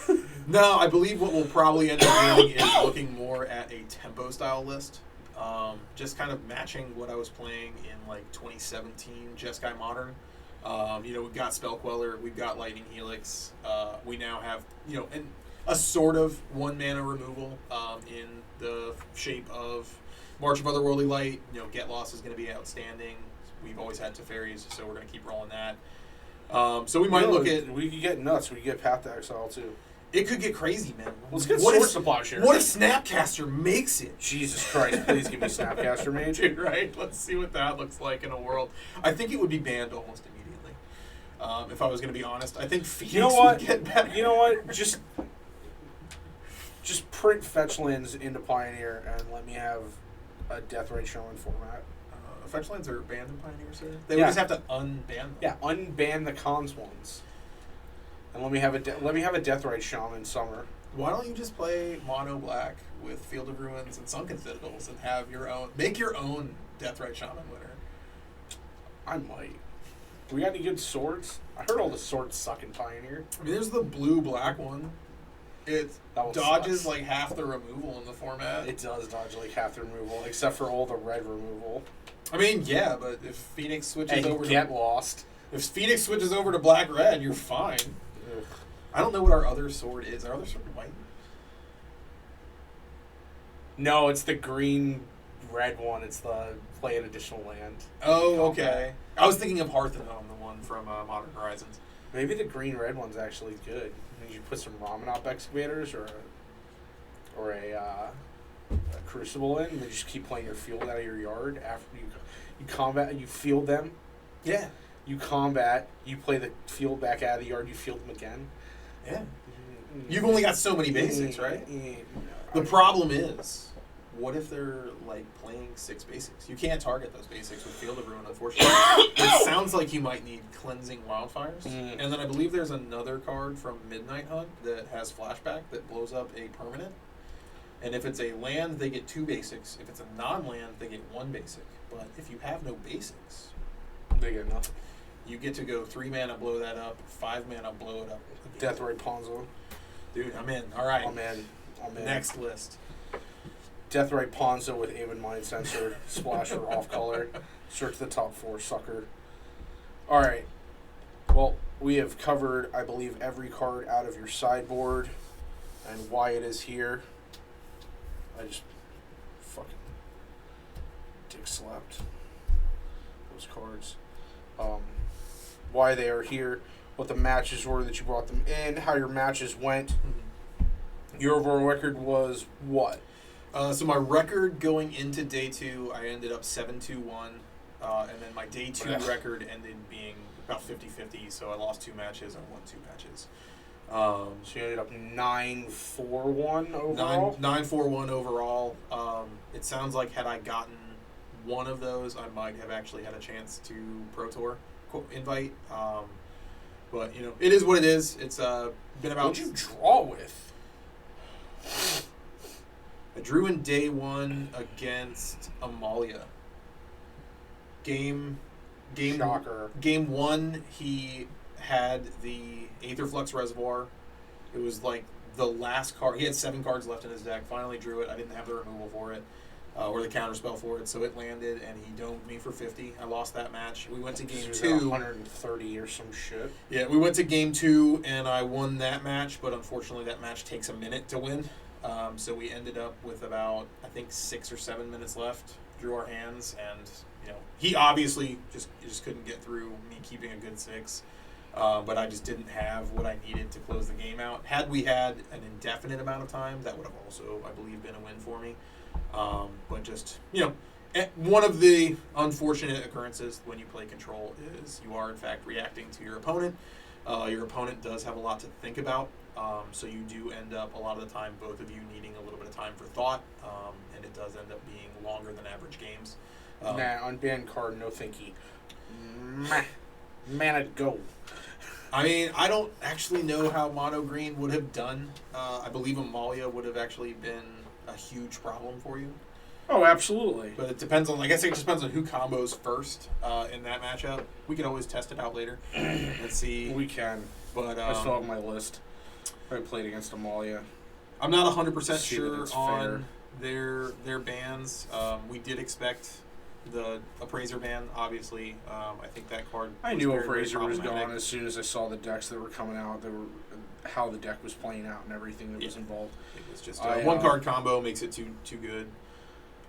No, I believe what we'll probably end up doing is looking more at a tempo style list. Just kind of matching what I was playing in like 2017 Jeskai Modern. We've got Spell Queller, we've got Lightning Helix. We now have, a sort of 1 mana removal in the shape of March of Otherworldly Light. Get Lost is going to be outstanding. We've always had Teferis, so we're going to keep rolling that. So we might look at...
We could get nuts. We could get Path to Exile, too.
It could get crazy, man.
Let's get Sword Supply here.
What if Snapcaster makes it?
Jesus Christ, please give me Snapcaster Mage.
Dude, right? Let's see what that looks like in a world. I think it would be banned almost immediately. If I was going to be honest. I think Phoenix would get better.
You know what? Just print fetch lands into Pioneer and let me have a Deathrite Shaman format.
Fetch lands are banned in Pioneer, sir? They would just have to unban them.
Yeah, unban the cons ones. And let me have a Deathrite Shaman Summer.
Why don't you just play mono black with Field of Ruins and Sunken Citadels and have make your own Deathrite Shaman winner?
I might. Do we got any good swords? I heard all the swords suck in Pioneer.
I mean, there's the blue-black one. It dodges sucks. Like half the removal in the format.
It does dodge like half the removal, except for all the red removal.
I mean, yeah, but if Phoenix switches over
to lost.
If Phoenix switches over to black-red, you're fine. Ugh. I don't know what our other sword is. Our other sword white?
No, it's the green-red one. It's the play an additional land.
Oh, okay. I was thinking of Hearth and Home, the one from Modern Horizons.
Maybe the green-red one's actually good. You put some Ramanop excavators or a Crucible in, and then just keep playing your field out of your yard after you combat and you field them.
Yeah.
You combat, you play the field back out of the yard, you field them again.
Yeah. You've only got so many basics, right? The problem is, what if they're like playing 6 basics? You can't target those basics with Field of Ruin, unfortunately. It sounds like you might need Cleansing Wildfires. And then I believe there's another card from Midnight Hunt that has Flashback that blows up a permanent. And if it's a land, they get 2 basics. If it's a non-land, they get 1 basic. But if you have no basics,
they get nothing.
You get to go 3 mana, blow that up, 5 mana, blow it up.
Deathrite Ponzo.
Dude, I'm in. All right.
I'm in.
Next list.
Deathrite Ponzo with Aven Mind Sensor, splash for off color, search the top 4, sucker. Alright. Well, we have covered, I believe, every card out of your sideboard and why it is here. I just fucking dick slapped those cards. Why they are here, what the matches were that you brought them in, how your matches went. Your overall record was what?
So my record going into day 2, I ended up 7-2-1, and then my day 2 record ended being about 50-50, so I lost 2 matches and won 2 matches.
So you ended up 9-4-1 overall?
9-4-1 overall. It sounds like had I gotten one of those, I might have actually had a chance to Pro Tour invite. But, it is what it is. It's been about...
What'd you draw with?
I drew in day 1 against Amalia.
Shocker.
Game 1, he had the Aetherflux Reservoir. It was like the last card. He had 7 cards left in his deck. Finally drew it. I didn't have the removal for it, or the counterspell for it, so it landed, and he domed me for 50. I lost that match. We went to game 2.
130 or some shit.
Yeah, we went to game 2, and I won that match, but unfortunately that match takes a minute to win. So we ended up with about, I think, 6 or 7 minutes left. Drew our hands, and he obviously just couldn't get through me keeping a good 6. But I just didn't have what I needed to close the game out. Had we had an indefinite amount of time, that would have also, I believe, been a win for me. But just, one of the unfortunate occurrences when you play control is you are, in fact, reacting to your opponent. Your opponent does have a lot to think about, so you do end up, a lot of the time, both of you needing a little bit of time for thought, and it does end up being longer than average games.
Unbanned card, no thinky. Mana go.
I mean, I don't actually know how Mono Green would have done. I believe Amalia would have actually been a huge problem for you.
Oh, absolutely.
But it depends on, I guess it just depends on who combos first in that matchup. We can always test it out later. Let's see.
We can.
But
I still have my list. I played against Amalia.
I'm not 100% sure on their bans. We did expect the Appraiser ban, obviously. I think that card.
I knew Appraiser was gone as soon as I saw the decks that were coming out. How the deck was playing out and everything that was involved.
It was just one card combo makes it too good.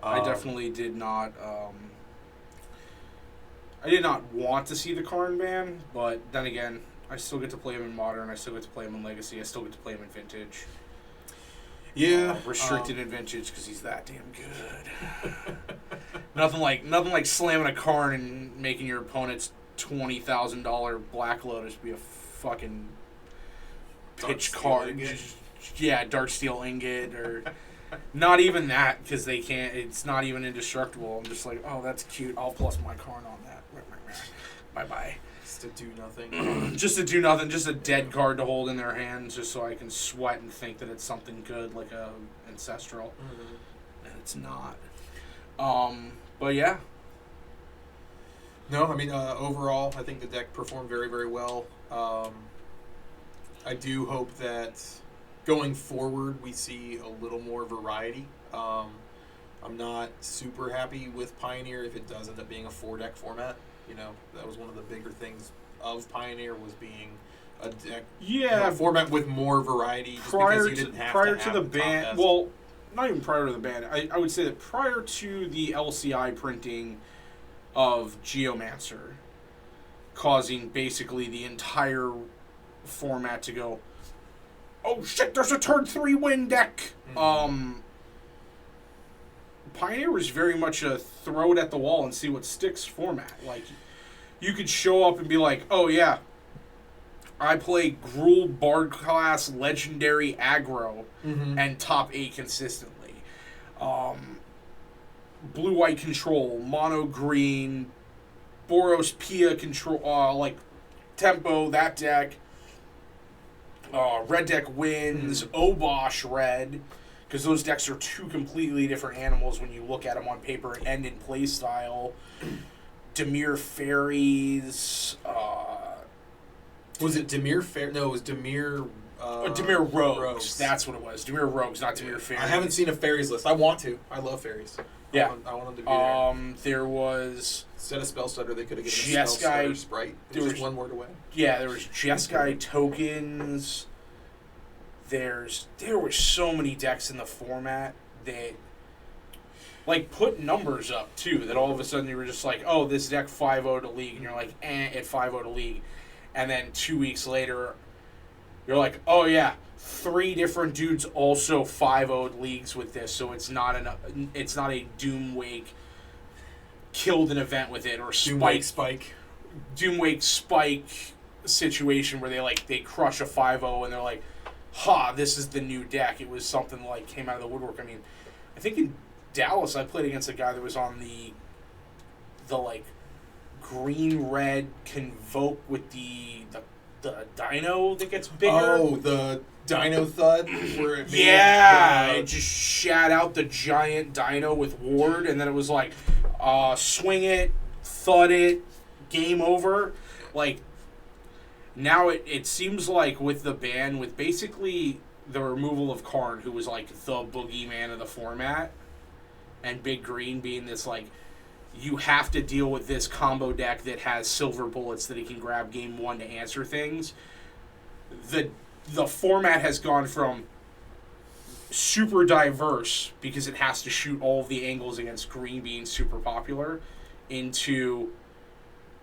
I definitely did not. I did not want to see the Karn ban, but then again, I still get to play him in Modern. I still get to play him in Legacy. I still get to play him in Vintage.
Yeah,
restricted in Vintage because he's that damn good. nothing like slamming a Karn and making your opponent's $20,000 Black Lotus be a fucking pitch card. Yeah, Dark Steel Ingot or. Not even that, because they can't. It's not even indestructible. I'm just like, oh, that's cute. I'll plus my Karn on that. Bye-bye.
Just to do nothing.
Just to do nothing. Just a dead card to hold in their hands, just so I can sweat and think that it's something good, like a Ancestral. Mm-hmm. And it's not. But yeah.
No, I mean, overall, I think the deck performed very, very well. I do hope that going forward, we see a little more variety. I'm not super happy with Pioneer if it does end up being a 4-deck format. That was one of the bigger things of Pioneer was being a deck format with more variety. Just because you didn't have to the ban.
Well, not even prior to the ban. I would say that prior to the LCI printing of Geomancer, causing basically the entire format to go, oh shit, there's a turn 3 win deck. Mm-hmm. Pioneer was very much a throw it at the wall and see what sticks format. Like, you could show up and be like, oh yeah, I play Gruul Bard class legendary aggro and top 8 consistently. Blue-white control, mono green, Boros Pia control, like tempo, that deck. Red deck wins, Obosh red, because those decks are two completely different animals when you look at them on paper and in play style. Dimir Fairies.
Was it Dimir Fairies? No, it was Dimir.
Dimir Rogues. That's what it was. Dimir Rogues, not Dimir Fairies.
I haven't seen a Fairies list. I want to. I love Fairies.
Yeah.
I want them to be there.
There was...
Instead of Spell Stutter, they could have given a Spell Stutter Sprite. There was one word away.
Yeah, there was Jeskai tokens. There were so many decks in the format that... Like, put numbers up, too, that all of a sudden you were just like, oh, this deck 5-0 to League, and you're like, at 5-0 to League. And then 2 weeks later, you're like, oh, yeah, 3 different dudes also 5-0'd leagues with this, so it's not a Doomwake killed an event with it, or Doomwake Spike situation where they crush a 5-0 and they're like, this is the new deck. It was something like came out of the woodwork. I mean, I think in Dallas I played against a guy that was on the like green-red Convoke with the dino that gets bigger.
Oh, the Dino Thud? Where it
it just shat out the giant dino with Ward, and then it was like, swing it, thud it, game over. Like, now it seems like with the ban, with basically the removal of Karn, who was like the boogeyman of the format, and Big Green being this like, you have to deal with this combo deck that has silver bullets that he can grab game 1 to answer things. The format has gone from super diverse because it has to shoot all of the angles against green being super popular into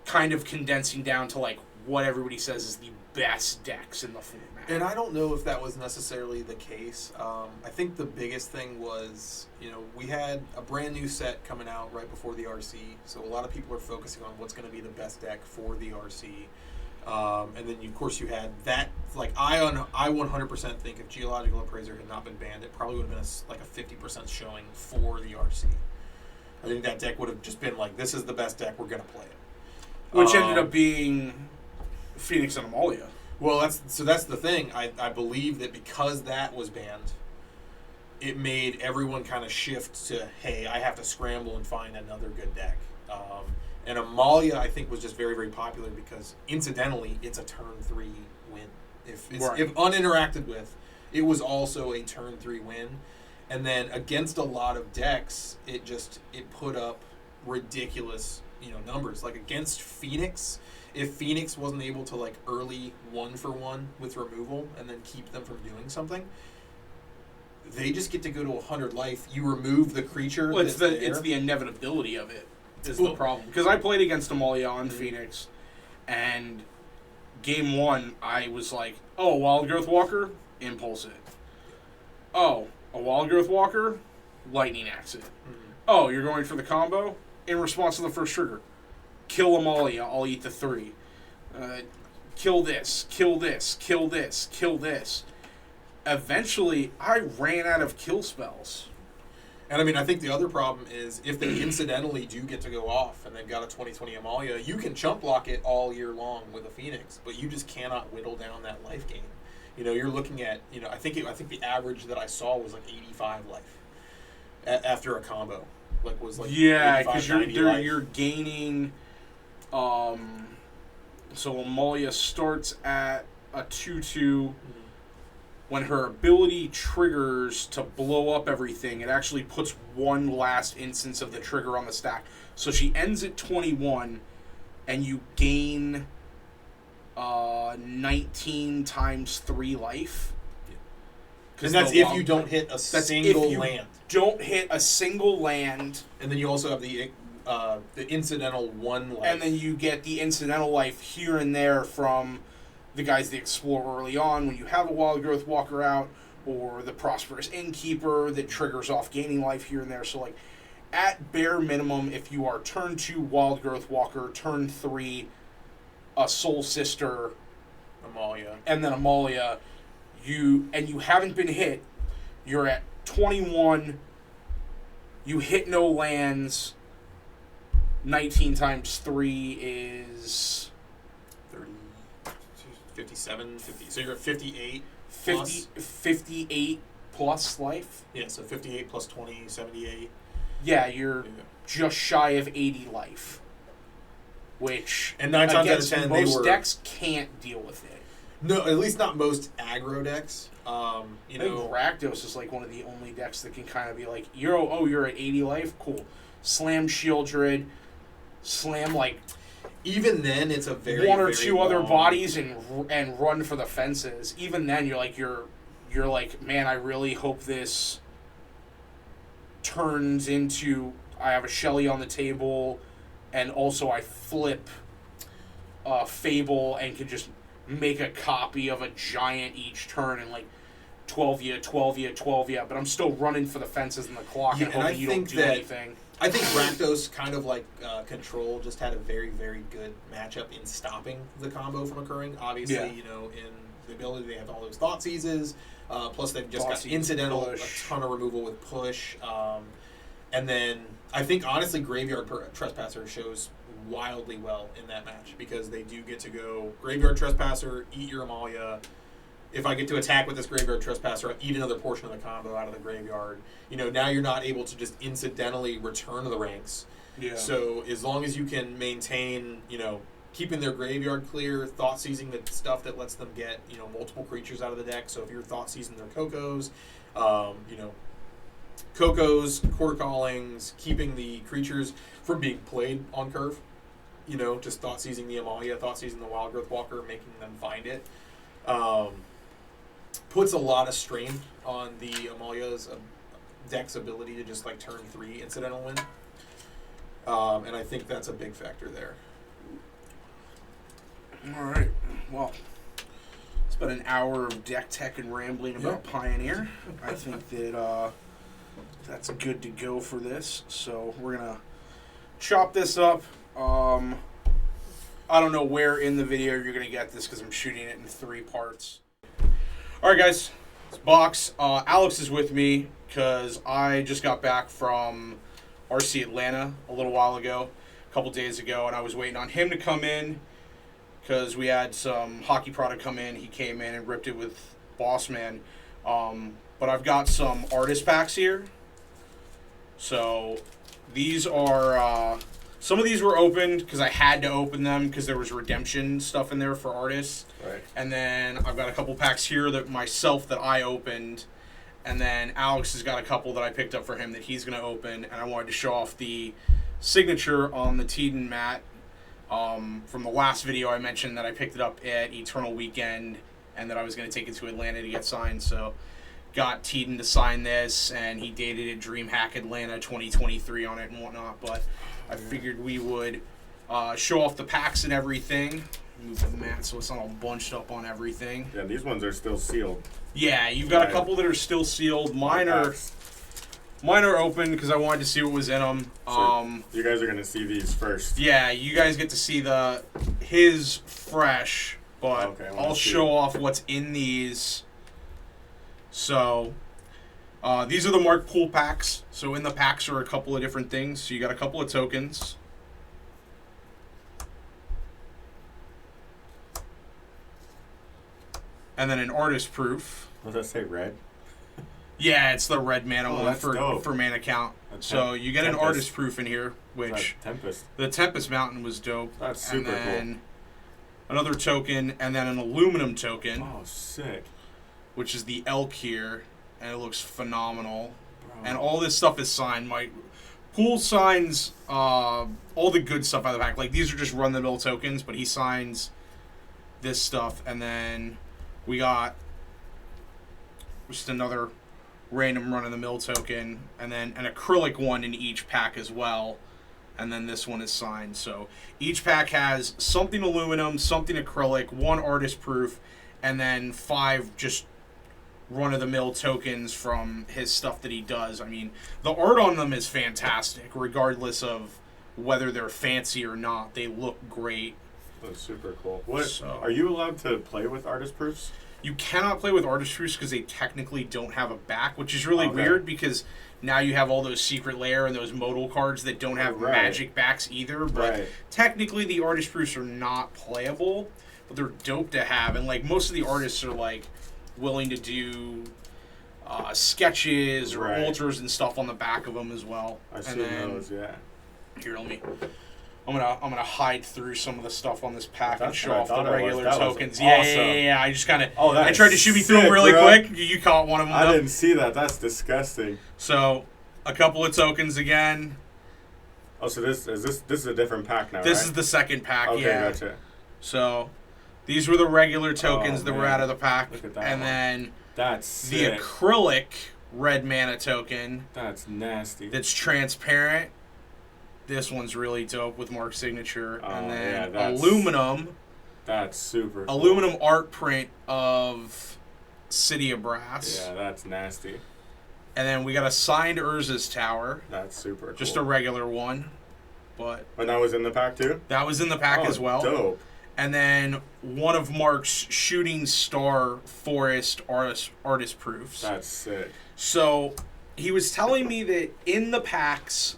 kind of condensing down to like what everybody says is the best decks in the format.
And I don't know if that was necessarily the case. I think the biggest thing was, we had a brand new set coming out right before the RC, so a lot of people are focusing on what's going to be the best deck for the RC. And then, of course, you had that. Like, I 100% think if Geological Appraiser had not been banned, it probably would have been like a 50% showing for the RC. I think that deck would have just been like, this is the best deck, we're going to play it.
Which ended up being Phoenix and Amalia.
Well, that's the thing. I believe that because that was banned, it made everyone kind of shift to, hey, I have to scramble and find another good deck. And Amalia, I think, was just very, very popular because, incidentally, it's a turn 3 win. If uninteracted with, it was also a turn 3 win. And then against a lot of decks, it put up ridiculous numbers. Like against Phoenix, if Phoenix wasn't able to like early 1-for-1 with removal and then keep them from doing something, they just get to go to 100 life. You remove the creature.
Well, it's the inevitability of it is the problem. Because I played against Amalia on Phoenix, and game 1 I was like, oh, Wild Growth Walker, impulse it. Oh, a Wild Growth Walker, lightning axe it. Oh, you're going for the combo? In response to the first trigger, kill Amalia, I'll eat the 3. Kill this, kill this, kill this, kill this. Eventually, I ran out of kill spells.
And I mean, I think the other problem is if they incidentally do get to go off and they've got a 2020 Amalia, you can chump block it all year long with a Phoenix, but you just cannot whittle down that life gain. You're looking at, I think the average that I saw was like 85 life after a combo.
Yeah, because you're gaining. So Amalia starts at a 2/2. When her ability triggers to blow up everything, it actually puts one last instance of the trigger on the stack. So she ends at 21, and you gain 19 times 3 life.
And that's if you don't hit a single land.
Don't hit a single land.
And then you also have the incidental 1 life.
And then you get the incidental life here and there from the guys that explore early on when you have a Wild Growth Walker out, or the Prosperous Innkeeper that triggers off gaining life here and there. So, like, at bare minimum, if you are turn 2 Wild Growth Walker, turn 3 a Soul Sister,
Amalia,
and then Amalia, you haven't been hit, you're at 21, you hit no lands, 19 times 3 is
30, 57, 50. So you're at 58
58 plus life.
Yeah, so 58 plus 20, 78.
Yeah, you're just shy of 80 life. Which,
and 9 times out of 10,
most decks can't deal with it.
No, at least not most aggro decks.
I think Rakdos is like one of the only decks that can kind of be like, you're at 80 life? Cool. Slam Shieldred, slam like...
Even then, it's a very,
one or
very
two
long...
other bodies and run for the fences. Even then, you're like, man, I really hope this turns into... I have a Shelly on the table, and also I flip Fable and can just make a copy of a giant each turn and like 12 ya, but I'm still running for the fences and the clock and hoping you don't do anything.
I think Rakdos kind of like Control just had a very, very good matchup in stopping the combo from occurring. Obviously, in the ability they have all those Thought Seizes, plus they've just got incidental, a ton of removal with Push. And then I think, honestly, Graveyard Trespasser shows wildly well in that match because they do get to go Graveyard Trespasser, eat your Amalia. If I get to attack with this Graveyard Trespasser, I eat another portion of the combo out of the graveyard. Now you're not able to just incidentally return to the ranks. Yeah. So as long as you can maintain, keeping their graveyard clear, Thought Seizing the stuff that lets them get, multiple creatures out of the deck. So if you're Thought Seizing their Cocos, Cocos, Quarter Callings, keeping the creatures from being played on curve. Just Thought Seizing the Amalia, Thought Seizing the Wild Growth Walker, making them find it. Puts a lot of strain on the Amalia's deck's ability to just like turn 3 incidental win. And I think that's a big factor there.
All right. Well, it's been an hour of deck tech and rambling about Pioneer. I think that that's good to go for this. So we're going to chop this up. I don't know where in the video you're going to get this because I'm shooting it in 3 parts. All right, guys. It's Box. Alex is with me because I just got back from RCQ Atlanta a little while ago, a couple days ago, and I was waiting on him to come in because we had some hockey product come in. He came in and ripped it with Boss Man. But I've got some artist packs here. So these are... some of these were opened because I had to open them because there was redemption stuff in there for artists.
Right.
And then I've got a couple packs here that I opened. And then Alex has got a couple that I picked up for him that he's going to open. And I wanted to show off the signature on the Teden mat. From the last video I mentioned that I picked it up at Eternal Weekend and that I was going to take it to Atlanta to get signed. So got Teden to sign this, and he dated it DreamHack Atlanta 2023 on it and whatnot. But I figured we would show off the packs and everything. Move the mat so it's not all bunched up on everything.
Yeah, these ones are still sealed.
Yeah, you've got a couple that are still sealed. Mine are open because I wanted to see what was in them.
So you guys are gonna see these first.
Yeah, you guys get to see his fresh, but I'll show off what's in these. So, these are the Mark Pool packs. So in the packs are a couple of different things. So you got a couple of tokens. And then an artist proof.
Does that say red?
Yeah, it's the red mana one
dope.
for mana count. So you get an artist proof in here, which
Tempest.
The Tempest Mountain was dope.
That's super cool. And then
another token, and then an aluminum token.
Oh, sick.
Which is the elk here, and it looks phenomenal.
Bro.
And all this stuff is signed. My Pool signs all the good stuff out of the pack. Like, these are just run-the-mill tokens, but he signs this stuff. And then we got just another random run-of-the-mill token, and then an acrylic one in each pack as well. And then this one is signed. So each pack has something aluminum, something acrylic, 1 artist proof, and then 5 just run-of-the-mill tokens from his stuff that he does. I mean, the art on them is fantastic, regardless of whether they're fancy or not. They look great.
That's super cool. Are you allowed to play with artist proofs?
You cannot play with artist proofs because they technically don't have a back, which is really weird because now you have all those secret lair and those modal cards that don't have magic backs either. But technically the artist proofs are not playable, but they're dope to have. And like most of the artists are like willing to do sketches or alters and stuff on the back of them as well.
I've seen those, yeah.
Here, I'm gonna hide through some of the stuff on this pack and show off the regular tokens. Yeah. I just kind of I tried to shoot me through them really quick. You caught one of them.
I didn't see that. That's disgusting.
So a couple of tokens again.
Oh, so this is a different pack now.
This is the second pack.
Okay, gotcha.
So these were the regular tokens that were out of the pack,
look at that
and then
that's sick.
The acrylic red mana token.
That's nasty.
That's transparent. This one's really dope with Mark's signature. And then aluminum.
That's super cool.
Aluminum art print of City of Brass.
Yeah, that's nasty.
And then we got a signed Urza's Tower.
That's super cool.
Just a regular one. But
and that was in the pack too?
That was in the pack as well.
Dope.
And then one of Mark's Shooting Star Forest artist proofs.
That's sick.
So he was telling me that in the packs,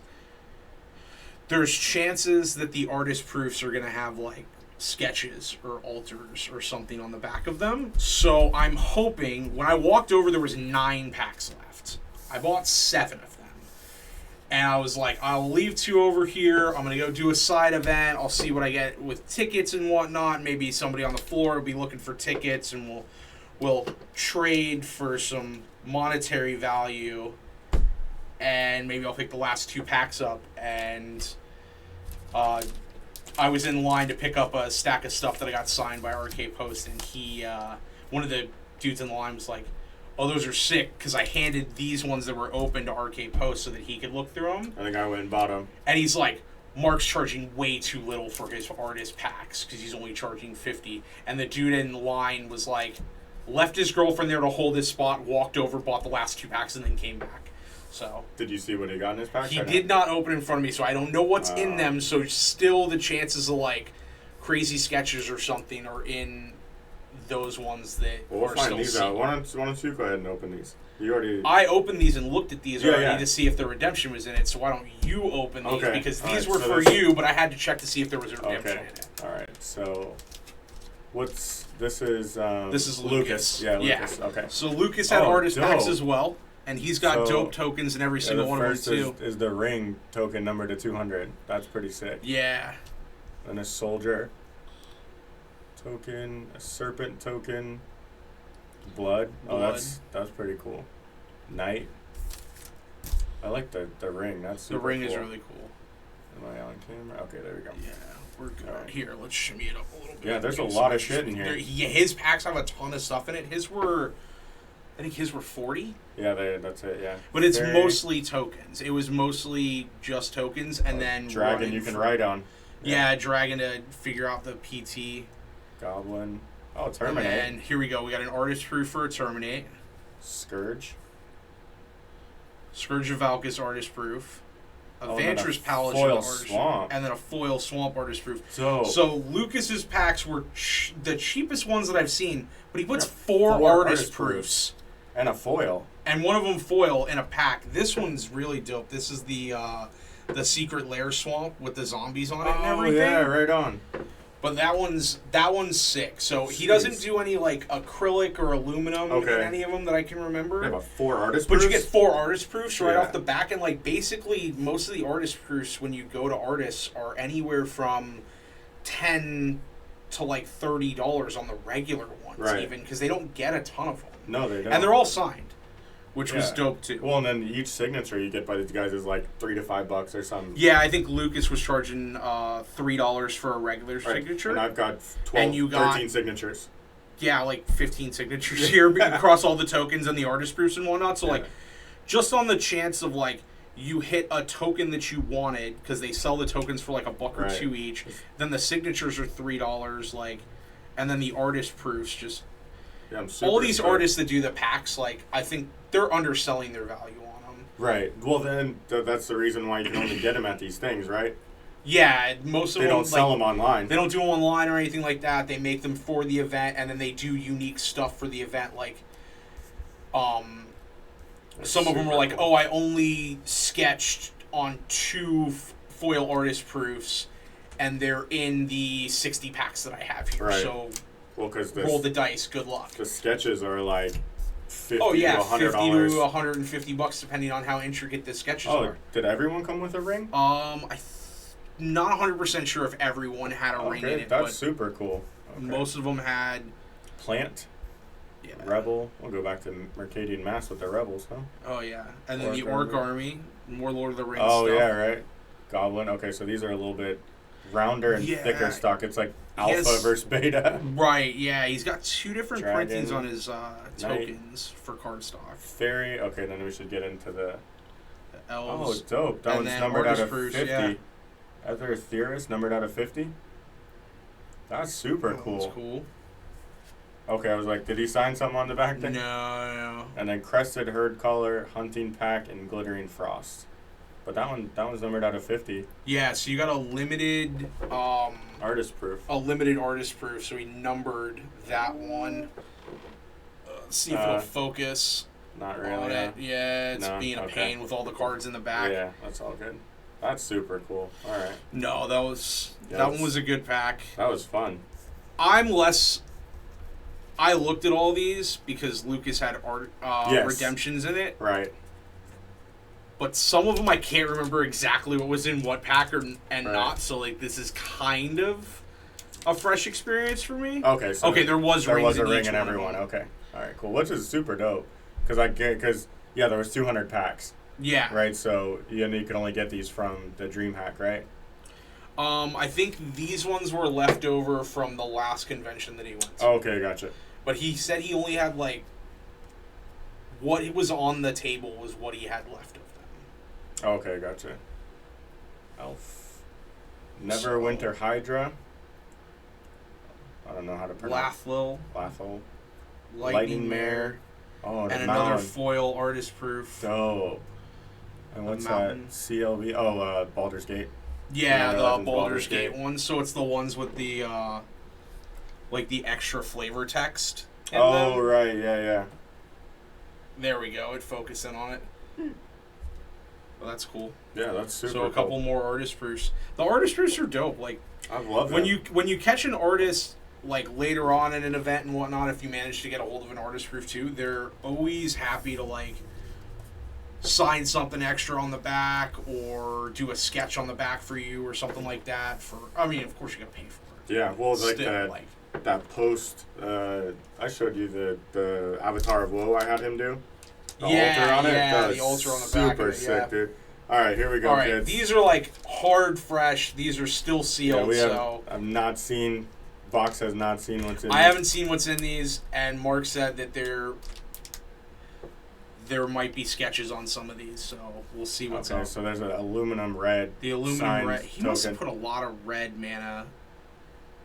there's chances that the artist proofs are going to have like sketches or alters or something on the back of them. So I'm hoping, when I walked over, there was 9 packs left. I bought 7 of them. And I was like, I'll leave 2 over here. I'm going to go do a side event. I'll see what I get with tickets and whatnot. Maybe somebody on the floor will be looking for tickets, and we'll trade for some monetary value. And maybe I'll pick the last 2 packs up. And I was in line to pick up a stack of stuff that I got signed by RK Post, and he, one of the dudes in the line was like, "Oh, those are sick," because I handed these ones that were open to RK Post so that he could look through them.
I think I went and bought them.
And he's like, Mark's charging way too little for his artist packs because he's only charging $50. And the dude in line was like, left his girlfriend there to hold his spot, walked over, bought the last 2 packs, and then came back. So
Did you see what he got in his pack?
he did not open in front of me, so I don't know what's in them. So still the chances of like crazy sketches or something are in those ones that
we'll
are
find
still
these out. Why don't you go ahead and open these? You already.
I opened these and looked at these already to see if the redemption was in it. So why don't you open these?
Okay.
Because
All
these
right,
were
so
for you, but I had to check to see if there was a redemption in it.
All right. So, this is
Lucas.
Yeah, Lucas.
Yeah.
Okay.
So Lucas had artist
dope.
packs as well, and he's got dope tokens in every single one of them too.
The first is the ring token numbered to 200. That's pretty sick.
Yeah.
And a soldier token, a serpent token, blood. Oh, that's pretty cool. Knight. I like the ring. That's super
the ring
cool.
is really cool.
Am I on camera? Okay, there we go.
Yeah, we're good.
All right.
Here, let's shimmy it up a little bit.
Yeah, there's a lot of shit in here.
Yeah, his packs have a ton of stuff in it. I think his were 40.
Yeah, that's it. Yeah.
But it's mostly tokens. It was mostly just tokens, and then
dragon you can ride on.
Yeah, dragon to figure out the PT.
Goblin. Oh, Terminate.
And here we go. We got an artist proof for a Terminate.
Scourge.
Scourge of Valkus artist proof. Adventurous Palace
foil
artist
swamp.
proof. And then a foil swamp artist proof.
So
Lucas's packs were the cheapest ones that I've seen, but he puts 4 artist proofs.
And a foil.
And one of them foil in a pack. This one's really dope. This is the secret lair swamp with the zombies on it and everything.
Yeah, right on.
But that one's sick. So he doesn't do any like acrylic or aluminum in any of them that I can remember.
They have 4 artist proofs.
But you get 4 artist proofs right off the back, and like basically most of the artist proofs when you go to artists are anywhere from $10 to like $30 on the regular ones, even because they don't get a ton of them.
No, they don't.
And they're all signed, which was dope too.
Well, and then each signature you get by these guys is like $3 to $5 or something.
Yeah, I think Lucas was charging $3 for a regular signature.
And I've got 13 signatures.
Yeah, like 15 signatures here across all the tokens and the artist proofs and whatnot. So like, just on the chance of like you hit a token that you wanted, because they sell the tokens for like $1 or $2 each. Then the signatures are $3, like, and then the artist proofs just.
Yeah,
all these artists that do the packs, like, I think they're underselling their value on them.
Right. Well, then that's the reason why you can only get them at these things, right?
Yeah, most of them.
They don't sell them online.
They don't do them online or anything like that. They make them for the event, and then they do unique stuff for the event. Like, some of them were like, oh, I only sketched on 2 foil artist proofs, and they're in the 60 packs that I have here.
Right.
So,
because
roll the dice. Good luck.
The sketches are like $50
to $100. $50 to $150 depending on how intricate the sketches are.
Did everyone come with a ring?
Not 100% sure if everyone had a ring in it.
That's super cool. Okay.
Most of them had
Plant. Yeah. Rebel. We'll go back to Mercadian Mass with the Rebels, huh?
Oh yeah, and then the Orc Army, more Lord of the Rings.
Oh
stuff.
yeah, right. Goblin. Okay, so these are a little bit rounder and thicker stock. It's like alpha versus beta.
Right, yeah. He's got 2 different printings on his tokens for cardstock.
Fairy. Okay, then we should get into the
elves.
Oh, dope. That one's numbered out of 50. Yeah. Ether Theorist, numbered out of 50. That's super cool.
That's cool.
Okay, I was like, did he sign something on the back there?
No.
And then Crested Herd Collar, Hunting Pack, and Glittering Frost. But that one's numbered out of 50.
Yeah, so you got a limited
artist proof.
A limited artist proof, so he numbered that one. Let's see if it'll focus.
Not really.
Yeah, it's being a pain with all the cards in the back.
Yeah, that's all good. That's super cool. All right.
No, that one was a good pack.
That was fun.
I looked at all these because Lucas had redemptions in it.
Right.
But some of them I can't remember exactly what was in what pack and not. So like this is kind of a fresh experience for me.
Okay. So
there was
a ring in everyone. Okay. All right. Cool. Which is super dope. Because there was 200 packs.
Yeah.
Right. So you can only get these from the Dream Hack, right?
I think these ones were left over from the last convention that he went to.
Okay, gotcha.
But he said he only had like what was on the table was what he had left of them.
Okay, gotcha. Elf. Neverwinter Hydra. I don't know how to pronounce.
Lathel.
Lightning Mare. Oh,
and
the
another
mountain.
foil artist proof.
Dope. And what's that? CLV? Oh, Baldur's Gate.
Yeah, the
Legends
Baldur's Gate ones. So it's the ones with the like the extra flavor text. In them.
Right, yeah.
There we go. It focused in on it. Well, that's cool.
Yeah, that's super.
So a couple more artist proofs. The artist proofs are dope. Like
I love
when
them.
when you catch an artist like later on in an event and whatnot, if you manage to get a hold of an artist proof too, they're always happy to like sign something extra on the back or do a sketch on the back for you or something like that. I mean, of course you gotta pay for it.
Yeah, well, like
Still,
that post. I showed you the Avatar of Woe. I had him do. The altar on it.
Yeah,
the
altar on the back.
Super sick, dude. All right, here we go,
All right,
kids.
these are like hard fresh. These are still sealed.
I've not seen. Box has not seen what's in.
I haven't seen what's in these, and Mark said that there might be sketches on some of these, so we'll see what's up.
Okay, so there's an aluminum red.
The aluminum
signed
red. He
token.
must have put a lot of red mana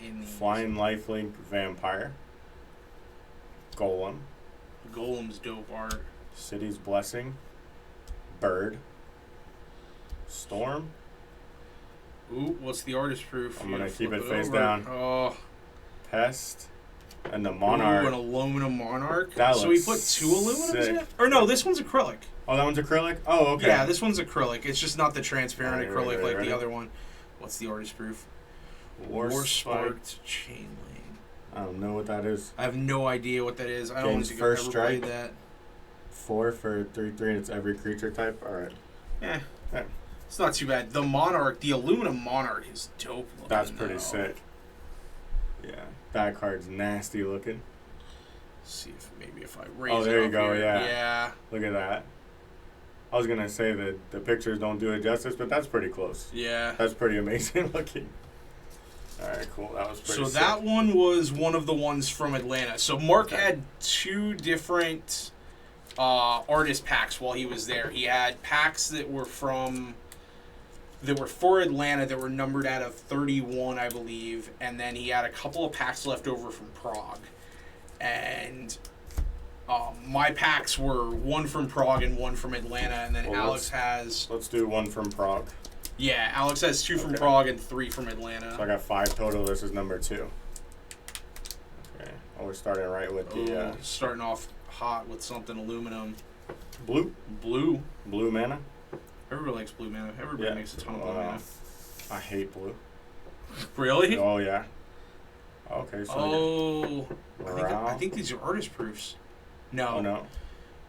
in these.
Flying Lifelink Vampire. Golem.
Golem's dope art.
City's Blessing. Bird. Storm.
Ooh, what's the artist proof?
I'm gonna keep
flip
it face
over.
down.
Oh.
Pest. And the Monarch.
Ooh, an aluminum Monarch.
That
So we
looks
put two aluminums
sick.
in? Or no, this one's acrylic.
Oh, that one's acrylic? Oh, okay.
Yeah, this one's acrylic. It's just not the transparent acrylic like
ready?
the other one. What's the artist proof?
War
Sparked Chain Lane.
I don't know what that is.
I have no idea what that is. I don't
Gains
think I've
first
ever
strike.
played that.
4 for 3/3, and it's every creature type. All right.
Eh.
Yeah.
It's not too bad. The Monarch, the aluminum Monarch is dope looking.
That's pretty
though.
sick. Yeah. That card's nasty looking.
Let's see if I raise it
there you
up
go,
here.
yeah.
Yeah.
Look at that. I was going to say that the pictures don't do it justice, but that's pretty close.
Yeah.
That's pretty amazing looking. All right, cool. That was pretty
So
sick.
that one was one of the ones from Atlanta. So Mark had two different artist packs while he was there. He had packs that were for Atlanta that were numbered out of 31, I believe, and then he had a couple of packs left over from Prague. And my packs were one from Prague and one from Atlanta, and then Alex has...
Let's do one from Prague.
Yeah, Alex has 2 from Prague and 3 from Atlanta.
So I got 5 total. This is number 2. Okay. Oh, we're starting right with the...
starting off hot with something aluminum.
Blue mana.
Everybody likes blue mana. Everybody makes a ton of blue mana.
I hate blue.
Really?
Oh, yeah. Okay, so...
I think these are artist proofs. No.
Oh, no.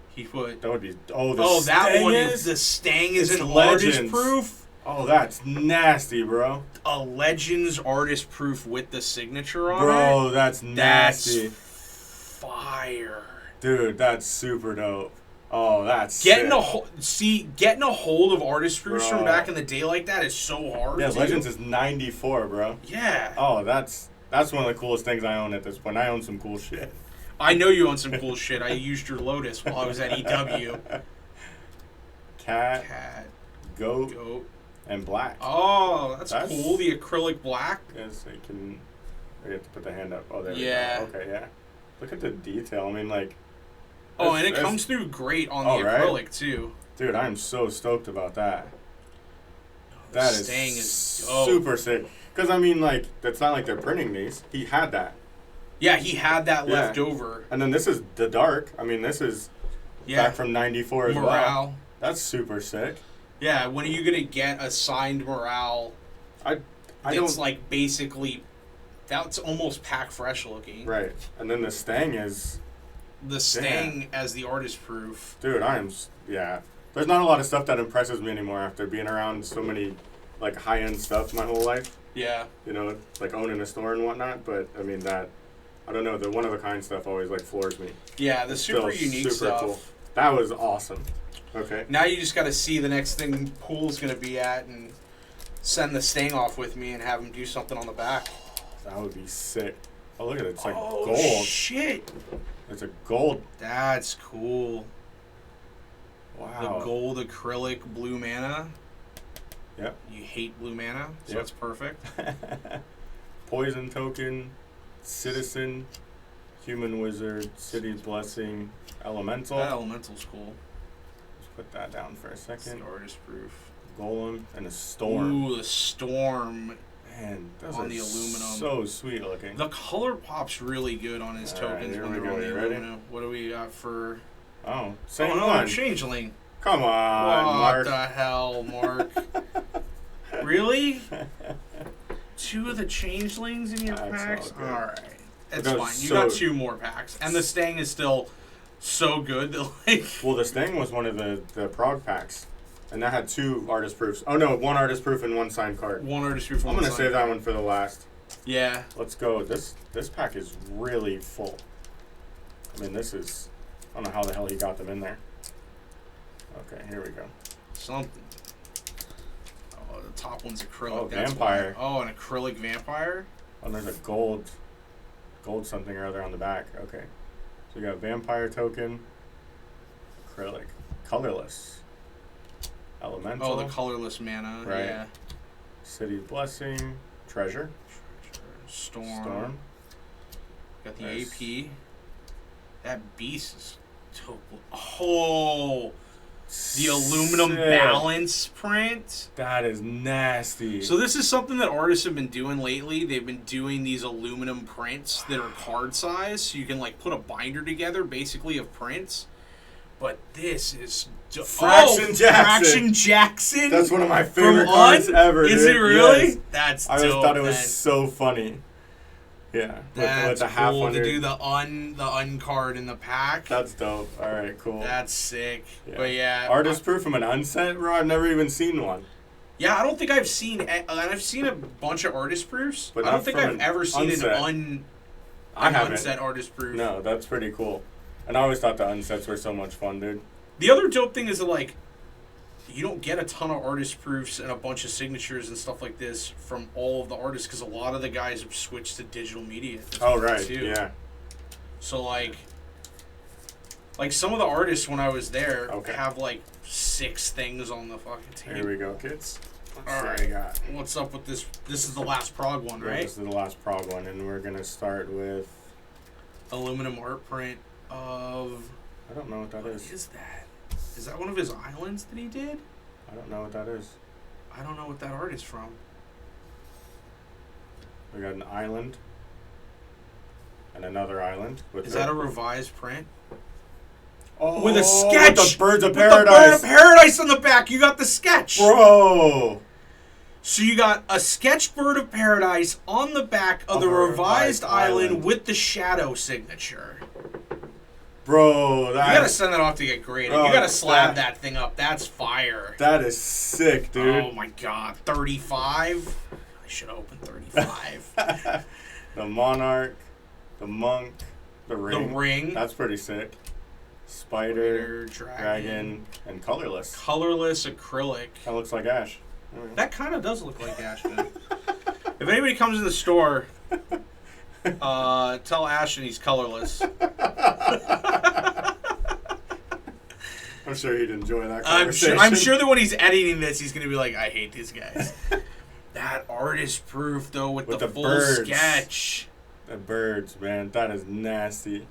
He put...
That would be...
that one is... The Stang is an artist proof?
Oh, that's nasty, bro.
A Legends artist proof with the signature on it?
Bro, that's nasty.
That's fire.
Dude, that's super dope. Oh, that's
getting
sick.
Getting a hold of artist proofs from back in the day like that is so hard.
Yeah, Legends is 94, bro.
Yeah.
Oh, that's one of the coolest things I own at this point. I own some cool shit.
I know you own some cool shit. I used your Lotus while I was at EW.
Cat. Goat. And black.
Oh, that's cool. The acrylic black.
Yes, you can. You have to put the hand up. Oh, there we
go.
Okay, yeah. Look at the detail. I mean, like.
Oh, and it comes through great on the acrylic, too.
Dude, I am so stoked about that. That is super sick. Because, I mean, like, it's not like they're printing these. He had that.
Yeah, he had that left over.
And then this is the dark. I mean, this is back from 94 as well. That's super sick.
Yeah, when are you going to get a signed Morale that's, like, basically... That's almost pack fresh looking.
Right. And then the Stang is...
The Stang as the artist proof.
Dude, yeah. There's not a lot of stuff that impresses me anymore after being around so many, like, high-end stuff my whole life.
Yeah.
You know, like owning a store and whatnot. But, I mean, I don't know, the one-of-a-kind stuff always, like, floors me.
Yeah, the super unique stuff. Cool.
That was awesome. Okay.
Now you just got to see the next thing Pool's going to be at and send the Stang off with me and have him do something on the back.
That would be sick. Oh, look at it. It's like gold.
Oh, shit.
It's a gold.
That's cool.
Wow.
The gold acrylic blue mana.
Yep.
You hate blue mana, so
Yep.
that's perfect.
Poison token, citizen, human wizard, city's blessing, elemental.
That elemental's cool.
Let's put that down for a
It's
second.
the artist proof.
Golem and a storm.
Ooh, the storm.
Man, those
on
are
the aluminum.
so sweet looking.
The color pop's really good on his
All right,
tokens
here
when
we
they're
go.
on the
You ready?
aluminum. What do we got for...
Oh, same
oh, no,
one.
Changeling.
Come on,
What
Mark.
the hell, Mark? Really? 2 of the changelings in your
That's
packs?
all good.
Alright. It's
That
fine.
was
You
so-
got 2 more packs. And the Stang is still so good that, like...
Well, the Sting was one of the prog packs. And that had 2 artist proofs. Oh, no, 1 artist proof and 1 signed card.
1 artist proof.
I'm going to save that one for the last.
Yeah.
Let's go. This pack is really full. I mean, this is... I don't know how the hell he got them in there. Okay, here we go.
Something. Oh, the top one's acrylic.
Oh,
That's
vampire.
why. Oh, an acrylic vampire?
Oh, there's a gold something or other on the back. Okay. So you got vampire token, acrylic, colorless, elemental.
Oh, the colorless mana.
Right.
Yeah.
City's blessing, treasure,
Storm. Got the
Nice.
AP. That beast is dope. Oh, the aluminum
Sick.
balance print.
That is nasty.
So this is something that artists have been doing lately. They've been doing these aluminum prints that are card size, so you can like put a binder together, basically of prints. But this is
Fraction Jackson.
Fraction Jackson.
That's one of my favorite
From
cards
Un?
ever.
Is
dude.
it really?
Yes.
That's
I
dope.
always thought it was
man.
so funny. Yeah.
That's
with the half
cool
under.
to do the un card in the pack.
That's dope. All right, cool.
That's sick.
Yeah.
But yeah,
Artist proof from an unset, bro. I've never even seen one.
yeah, I don't think I've seen. I've seen a bunch of artist proofs,
But
I don't
not
think
from
I've
an
ever seen
unset.
an
I haven't.
unset artist proof.
No, that's pretty cool. And I always thought the unsets were so much fun, dude.
The other dope thing is that like, you don't get a ton of artist proofs and a bunch of signatures and stuff like this from all of the artists because a lot of the guys have switched to digital media. at this
Oh,
point,
right.
too.
Yeah.
So like some of the artists when I was there
Okay.
have like 6 things on the fucking table.
Here we go, kids. Let's
All
see what
right.
we got.
What's up with this? This is the last prog one, right?
This is the last prog one, and we're going to start with...
Aluminum art print of...
I don't know what that
What
is.
is that? Is that one of his islands that he did?
I don't know what that is.
I don't know what that art is from.
We got an island. And another island.
Is that a revised print?
Oh,
With a sketch!
With the Birds of
With the Bird
Paradise!
of Paradise on the back! You got the sketch!
Bro!
So you got a sketched Bird of Paradise on the back of the revised island with the shadow signature.
Bro, that...
You gotta send that off to get graded.
Bro,
You gotta slab that thing up. That's fire.
That is sick, dude.
Oh my god. 35? I should have opened 35.
The Monarch, the Monk, the
The
Ring.
ring.
That's pretty sick. Spider,
Dragon.
Dragon, and Colorless.
Colorless acrylic.
That looks like Ash.
That kind of does look like Ash, man. If anybody comes to the store, tell Ashton he's colorless.
I'm sure he'd enjoy that
I'm
conversation.
sure that when he's editing this, he's going to be like, I hate these guys. That artist proof, though, with the full
birds.
sketch.
The birds, man. That is nasty.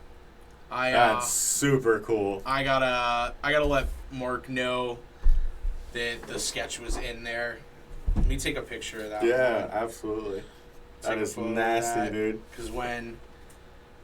That's
super cool.
I gotta let Mark know that the sketch was in there. Let me take a picture of that.
Yeah, absolutely. That
Take a
is
photo of
nasty,
that.
dude.
Because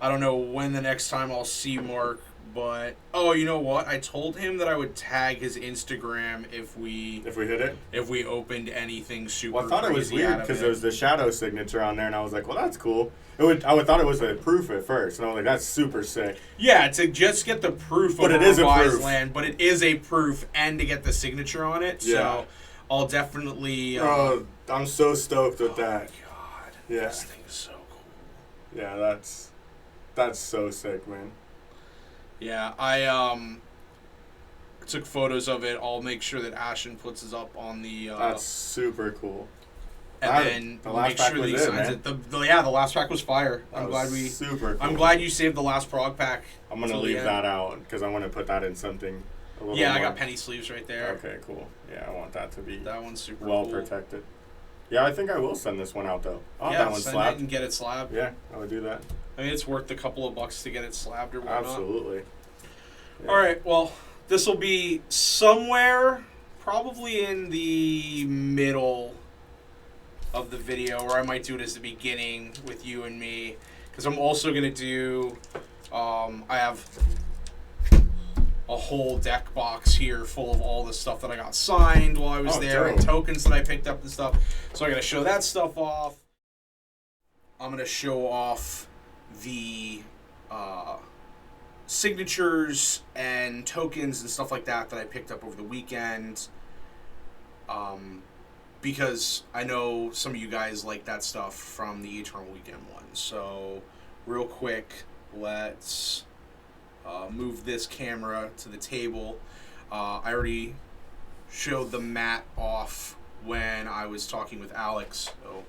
I don't know when the next time I'll see Mark, but you know what? I told him that I would tag his Instagram if we
hit it.
if we opened anything super.
Well, I thought it was
crazy
weird
out of
because
it.
there was the shadow signature on there, and I was like, well, that's cool. I would thought it was a proof at first, and I was like, that's super sick.
Yeah, to just get the proof
But
of
it is a
revised
proof.
land, but it is a proof, and to get the signature on it.
Yeah.
So I'll definitely.
Bro, I'm so stoked with that.
God,
Yeah.
this thing is so cool.
Yeah, that's so sick, man.
Yeah, I took photos of it. I'll make sure that Ashton puts us up on the.
That's super cool.
and then
the last
make
pack
sure that he
was it,
signs
man.
it. The last pack was fire.
That was super cool.
I'm glad you saved the last prog pack.
I'm gonna
till the
leave
end.
that out because I want to put that in something A little
Yeah, I
more-
got penny sleeves right there.
Okay, cool. Yeah, I want that to be
That one's super
well
cool.
protected. Yeah, I think I will send this one out though. I'll
Yeah,
have that one
send
slabbed.
it and get it slabbed.
Yeah, I would do that.
I mean, it's worth a couple of bucks to get it slabbed or whatnot.
Absolutely. Yeah.
All right, well, this will be somewhere probably in the middle of the video, or I might do it as the beginning with you and me, because I'm also going to do, I have a whole deck box here full of all the stuff that I got signed while I was there, and
dope.
tokens that I picked up and stuff. So I'm going to show that stuff off. I'm going to show off the signatures and tokens and stuff like that that I picked up over the weekend. Because I know some of you guys like that stuff from the Eternal Weekend one. So real quick, let's move this camera to the table. I already showed the mat off when I was talking with Alex, so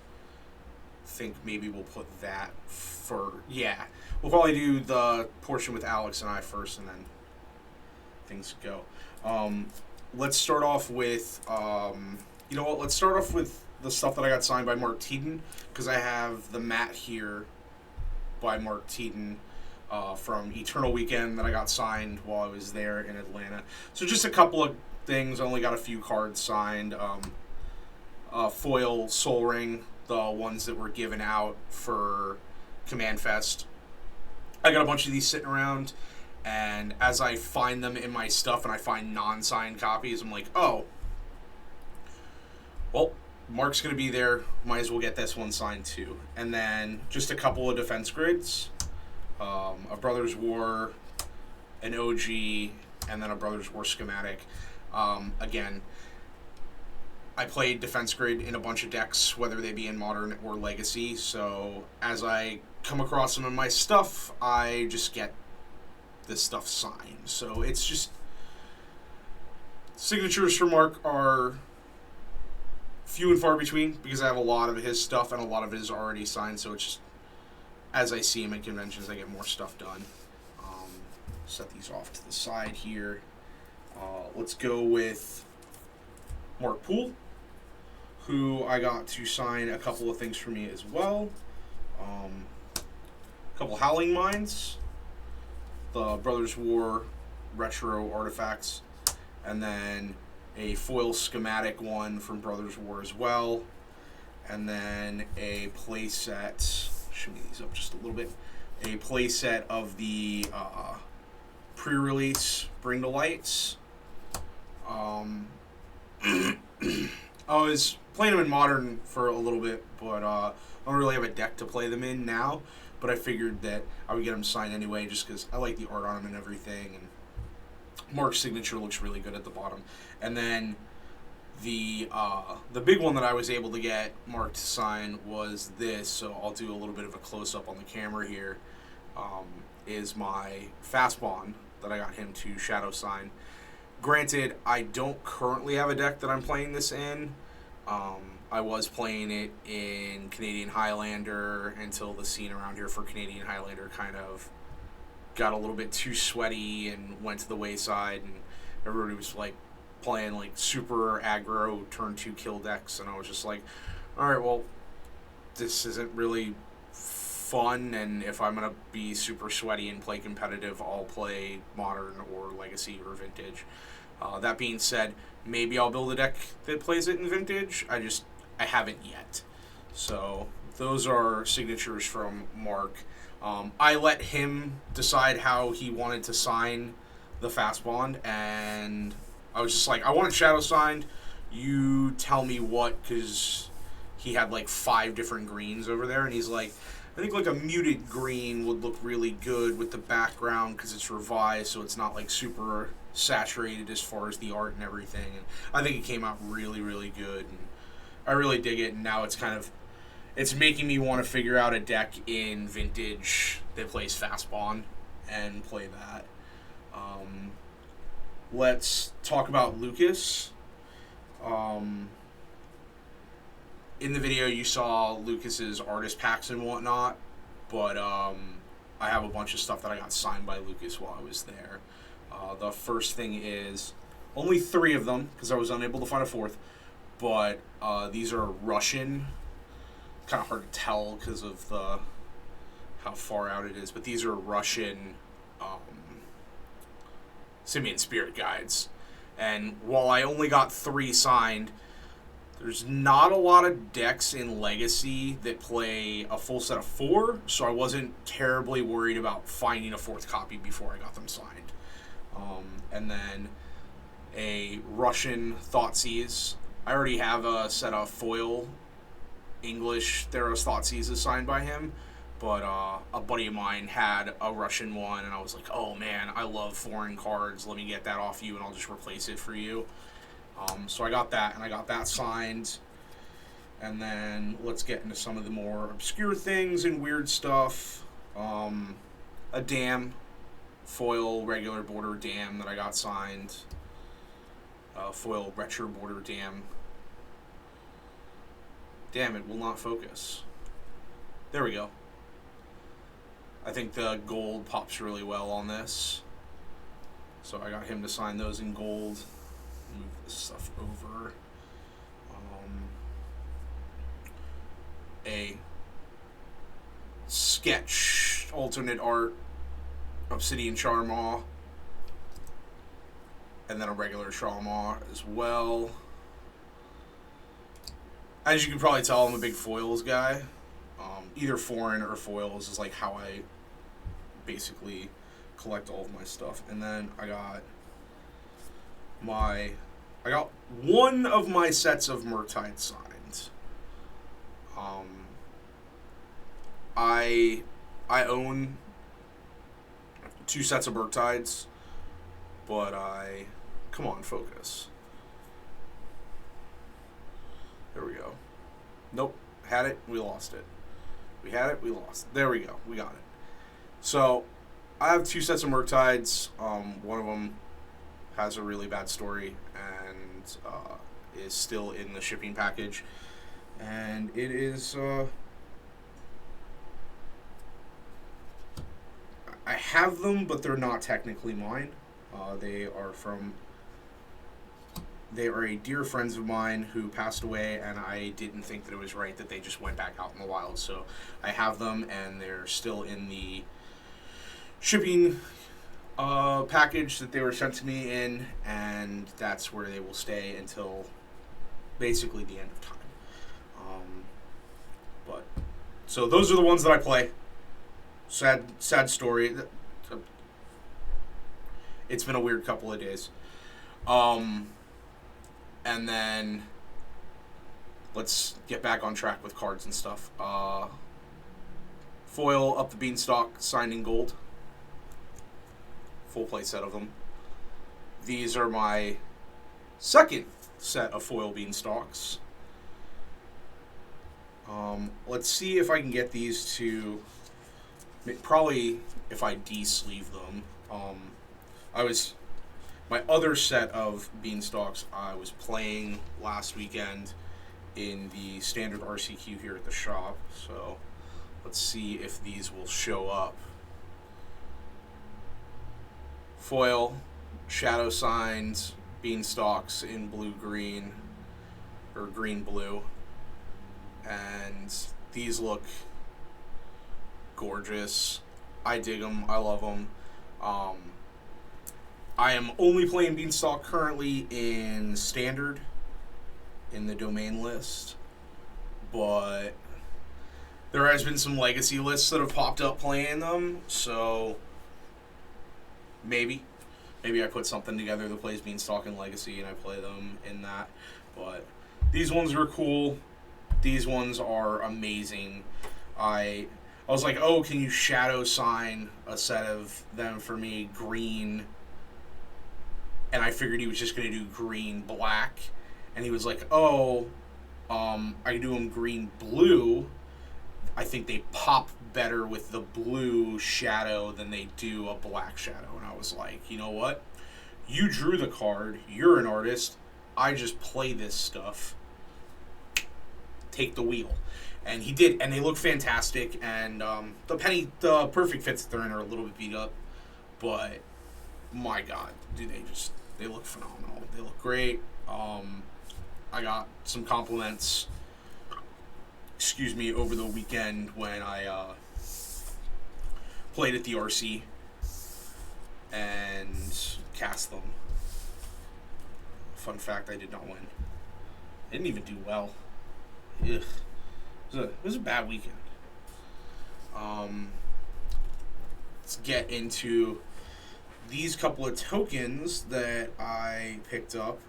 I think maybe we'll put that for, yeah. We'll probably do the portion with Alex and I first, and then things go. Let's start off with, you know what, let's start off with the stuff that I got signed by Mark Teaton, because I have the mat here by Mark Teaton from Eternal Weekend that I got signed while I was there in Atlanta. So just a couple of things. I only got a few cards signed. Foil Soul Ring, the ones that were given out for Command Fest. I got a bunch of these sitting around, and as I find them in my stuff and I find non-signed copies, I'm like, oh, well, Mark's going to be there. Might as well get this one signed too. And then just a couple of defense grids. A Brothers War, an OG, and then a Brothers War schematic. Again, I played defense grid in a bunch of decks, whether they be in Modern or Legacy, so as I come across them in my stuff, I just get this stuff signed. So it's just, signatures for Mark are few and far between, because I have a lot of his stuff and a lot of it is already signed, so it's just, as I see him at conventions, I get more stuff done. Set these off to the side here. Let's go with Mark Poole, who I got to sign a couple of things for me as well. A couple Howling Mines, the Brothers War retro artifacts, and then a foil schematic one from Brothers War as well, and then a play set. Shimmy these up just a little bit. A play set of the pre-release Bring to Lights. I was playing them in Modern for a little bit, but I don't really have a deck to play them in now. But I figured that I would get them signed anyway, just because I like the art on them and everything. And Mark's signature looks really good at the bottom. And then the big one that I was able to get Mark to sign was this. So I'll do a little bit of a close-up on the camera here. Is my Fast Bond that I got him to shadow sign. Granted, I don't currently have a deck that I'm playing this in. I was playing it in Canadian Highlander until the scene around here for Canadian Highlander kind of got a little bit too sweaty and went to the wayside, and everybody was like playing like super aggro turn 2 kill decks, and I was just like, alright, well, this isn't really fun, and if I'm going to be super sweaty and play competitive, I'll play Modern or Legacy or Vintage. That being said, maybe I'll build a deck that plays it in Vintage. I haven't yet. So those are signatures from Mark. I let him decide how he wanted to sign the Fast Bond, and I was just like, I want it shadow signed. You tell me what, because he had like 5 different greens over there, and he's like, I think like a muted green would look really good with the background because it's revised, so it's not like super saturated as far as the art and everything. And I think it came out really, really good, and I really dig it. And now it's making me want to figure out a deck in Vintage that plays Fast Bond and play that. Let's talk about Lucas. In the video, you saw Lucas's artist packs and whatnot, but I have a bunch of stuff that I got signed by Lucas while I was there. The first thing is only 3 of them because I was unable to find a 4th, but these are Russian. Kind of hard to tell because of how far out it is, but these are Russian Simian Spirit Guides. And while I only got 3 signed, there's not a lot of decks in Legacy that play a full set of 4, so I wasn't terribly worried about finding a 4th copy before I got them signed. And then a Russian Thoughtseize. I already have a set of foil English Theros Thoughtseizes signed by him, but a buddy of mine had a Russian one, and I was like, oh man, I love foreign cards, let me get that off you and I'll just replace it for you. So I got that, and I got that signed. And then let's get into some of the more obscure things and weird stuff. A Dam, foil regular border Dam that I got signed. Foil retro border Dam. Damn, it will not focus. There we go. I think the gold pops really well on this. So I got him to sign those in gold. Move this stuff over. A sketch alternate art Obsidian Charmaw, and then a regular Charmaw as well. As you can probably tell, I'm a big foils guy. Either foreign or foils is like how I basically collect all of my stuff. And then I got one of my sets of Murktide signed. I own 2 sets of Murktides, but come on, focus. There we go. Nope. Had it, we lost it. We had it, we lost it. There we go. We got it. So, I have 2 sets of Murktides. One of them has a really bad story and is still in the shipping package. And it is... I have them, but they're not technically mine. They are a dear friends of mine who passed away, and I didn't think that it was right that they just went back out in the wild. So I have them, and they're still in the shipping package that they were sent to me in, and that's where they will stay until basically the end of time. So those are the ones that I play. Sad story. It's been a weird couple of days. And then let's get back on track with cards and stuff. Foil Up the Beanstalk signed in gold. Full play set of them. These are my second set of foil Beanstalks. Let's see if I can get these to... Probably if I de-sleeve them. My other set of Beanstalks I was playing last weekend in the standard RCQ here at the shop. So let's see if these will show up. Foil, shadow signs, Beanstalks in blue-green, or green-blue. And these look gorgeous. I dig them. I love them. I am only playing Beanstalk currently in Standard, in the domain list, but there has been some Legacy lists that have popped up playing them, so maybe I put something together that plays Beanstalk in Legacy and I play them in that, but these ones are cool. These ones are amazing. I was like, oh, can you shadow sign a set of them for me, green? And I figured he was just going to do green-black. And he was like, oh, I can do them green-blue. I think they pop better with the blue shadow than they do a black shadow. And I was like, you know what? You drew the card. You're an artist. I just play this stuff. Take the wheel. And he did, and they look fantastic. And the perfect fits that they're in are a little bit beat up, but my God, dude, they look phenomenal. They look great. I got some compliments, over the weekend when I played at the RC and cast them. Fun fact, I did not win. I didn't even do well. Ugh. It was a bad weekend. Let's get into these couple of tokens that I picked up.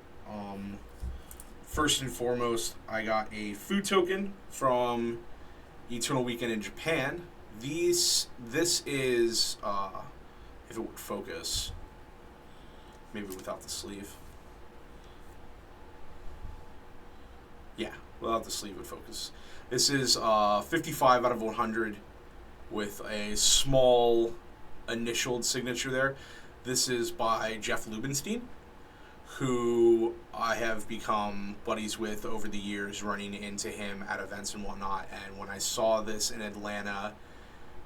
First and foremost, I got a food token from Eternal Weekend in Japan. This is, if it would focus, maybe without the sleeve. Yeah, without the sleeve would focus. This is 55 out of 100 with a small initialed signature there. This is by Jeff Lubenstein, who I have become buddies with over the years, running into him at events and whatnot. And when I saw this in Atlanta,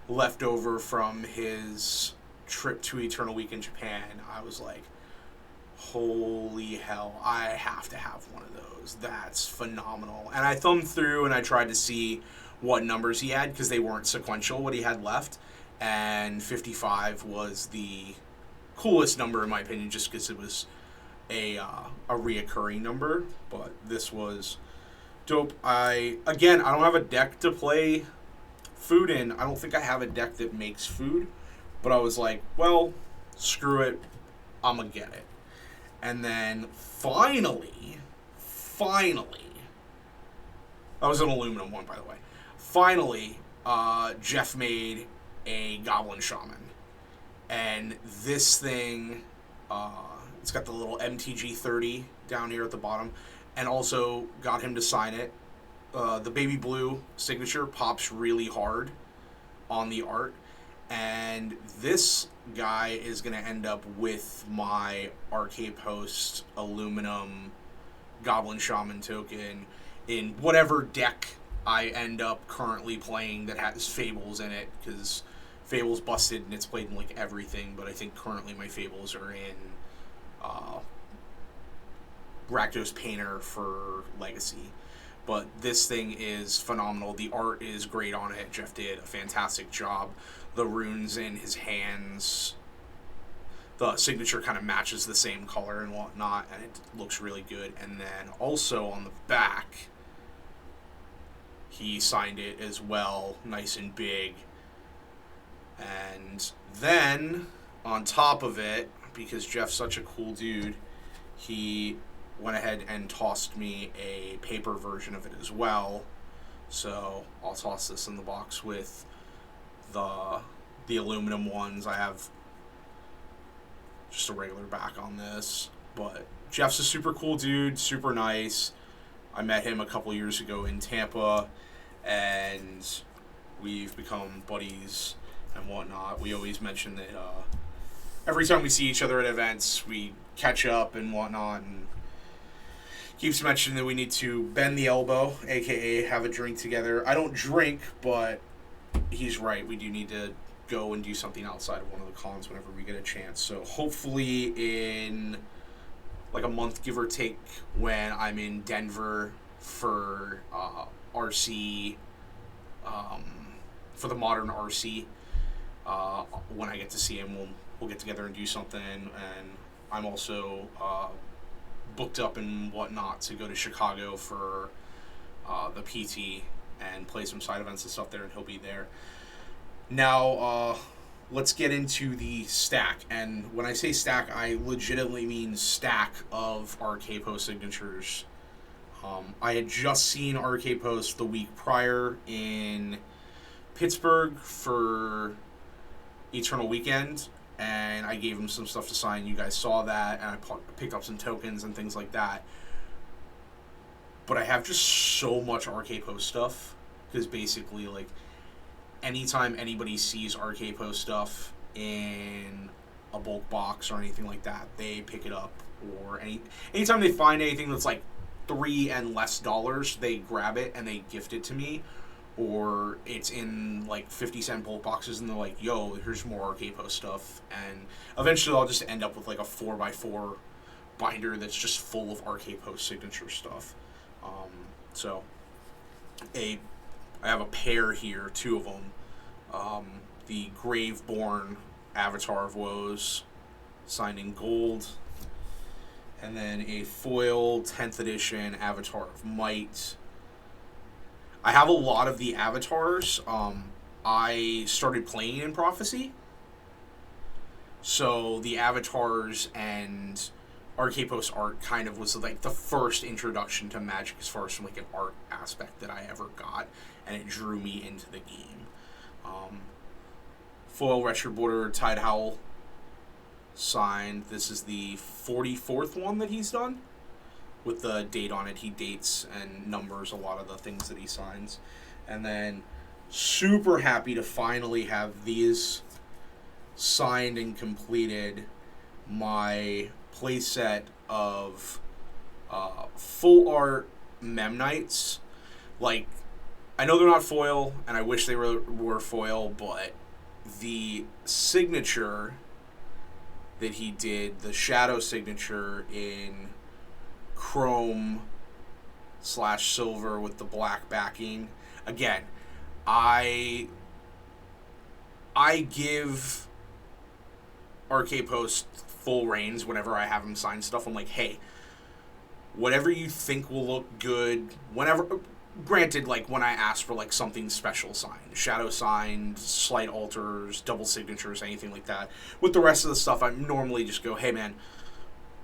left over from his trip to Eternal Week in Japan, I was like, holy hell, I have to have one of those. That's phenomenal. And I thumbed through and I tried to see what numbers he had, because they weren't sequential, what he had left. And 55 was the coolest number in my opinion, just because it was a reoccurring number. But this was dope. I don't have a deck to play food in. I don't think I have a deck that makes food, but I was like, well, screw it, I'm gonna get it. And then finally, that was an aluminum one, by the way. Finally, Jeff made a Goblin Shaman. And this thing, it's got the little MTG 30 down here at the bottom. And also got him to sign it. The baby blue signature pops really hard on the art. And this guy is going to end up with my RK Post aluminum Goblin Shaman token in whatever deck I end up currently playing that has Fables in it, because Fables busted and it's played in like everything, but I think currently my Fables are in Rakdos Painter for Legacy. But this thing is phenomenal. The art is great on it. Jeff did a fantastic job. The runes in his hands, the signature kind of matches the same color and whatnot, and it looks really good. And then also on the back, he signed it as well, nice and big. And then on top of it, because Jeff's such a cool dude, he went ahead and tossed me a paper version of it as well. So I'll toss this in the box with the aluminum ones. I have just a regular back on this, but Jeff's a super cool dude, super nice. I met him a couple years ago in Tampa, and we've become buddies and whatnot. We always mention that every time we see each other at events, we catch up and whatnot, and keeps mentioning that we need to bend the elbow, aka have a drink together. I don't drink, but he's right. We do need to go and do something outside of one of the cons whenever we get a chance. So hopefully in like a month, give or take, when I'm in Denver for RC, for the modern RC, when I get to see him, we'll get together and do something. And I'm also booked up and whatnot to go to Chicago for the PT and play some side events and stuff there, and he'll be there. Now, let's get into the stack. And when I say stack, I legitimately mean stack of RK Post signatures. I had just seen RK Post the week prior in Pittsburgh for Eternal Weekend, and I gave him some stuff to sign. You guys saw that, and I picked up some tokens and things like that. But I have just so much RK Post stuff, because basically, like, anytime anybody sees RK Post stuff in a bulk box or anything like that, they pick it up. Or anytime they find anything that's like $3 and less, they grab it and they gift it to me. or it's in like 50-cent bulk boxes, and they're like, yo, here's more RK Post stuff. And eventually I'll just end up with like a 4x4 binder that's just full of RK Post signature stuff. So I have a pair here, 2 of them. The Graveborn Avatar of Woes, signed in gold. And then a foil 10th edition Avatar of Might. I have a lot of the avatars. I started playing in Prophecy. So the avatars and RK Post art kind of was like the first introduction to Magic as far as from like an art aspect that I ever got. And it drew me into the game. Foil Retro Border Tide Howl signed. This is the 44th one that he's done. With the date on it, he dates and numbers a lot of the things that he signs. And then super happy to finally have these signed and completed. My playset of full art Memnites. Like, I know they're not foil, and I wish they were foil, but the signature that he did, the shadow signature in chrome / silver with the black backing. Again, I give RK Post full reins whenever I have him sign stuff. I'm like, hey, whatever you think will look good, whenever. Granted, like when I ask for like something special signed, shadow signed, slight alters, double signatures, anything like that. With the rest of the stuff, I normally just go, hey man,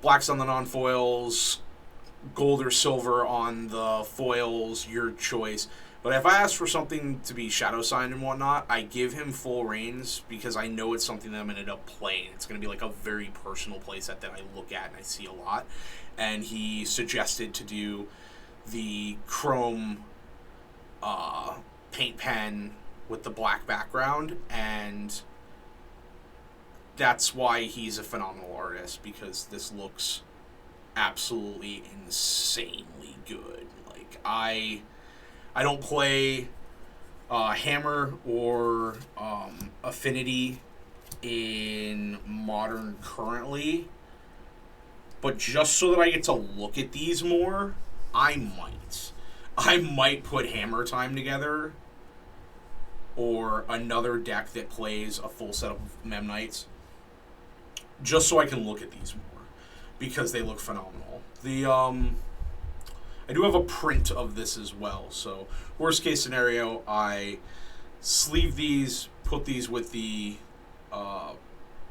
blacks on the non-foils, gold or silver on the foils, your choice. But if I ask for something to be shadow signed and whatnot, I give him full reins because I know it's something that I'm going to end up playing. It's going to be like a very personal playset that I look at and I see a lot. And he suggested to do the chrome paint pen with the black background, and that's why he's a phenomenal artist, because this looks absolutely insanely good. Like, I don't play Hammer or Affinity in Modern currently, but just so that I get to look at these more, I might put Hammer Time together, or another deck that plays a full set of Memnites, just so I can look at these more, because they look phenomenal. I do have a print of this as well, so worst case scenario, I sleeve these, put these with the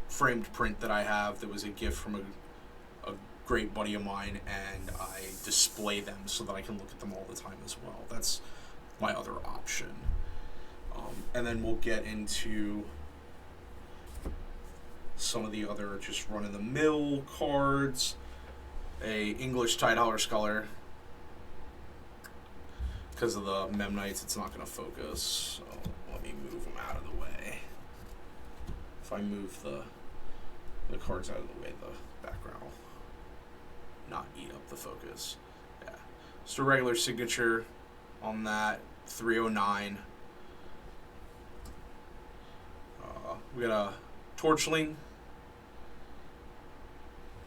framed print that I have that was a gift from a great buddy of mine, and I display them so that I can look at them all the time as well. That's my other option. And then we'll get into some of the other just run-of-the-mill cards. A English Tide Howler Scholar. Because of the Memnites, it's not going to focus. So let me move them out of the way. If I move the cards out of the way, the background will not eat up the focus. Yeah. Just a regular signature on that, 309. We got a Torchling,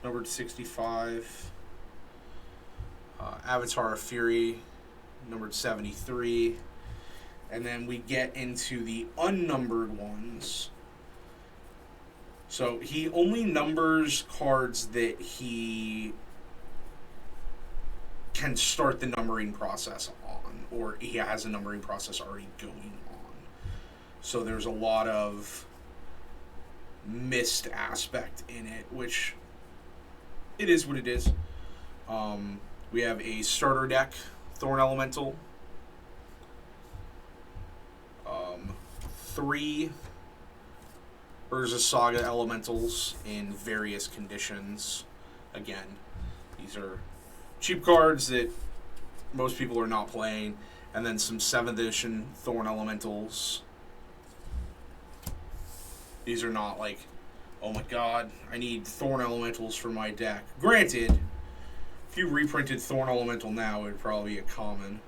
numbered 65. Avatar of Fury, numbered 73. And then we get into the unnumbered ones. So he only numbers cards that he can start the numbering process on, or he has a numbering process already going on. So there's a lot of missed aspect in it, which it is what it is. We have a starter deck, Thorn Elemental, 3 Urza Saga Elementals in various conditions. Again, these are cheap cards that most people are not playing, and then some 7th edition Thorn Elementals. These are not like, oh my god, I need Thorn Elementals for my deck. Granted, if you reprinted Thorn Elemental now, it would probably be a common.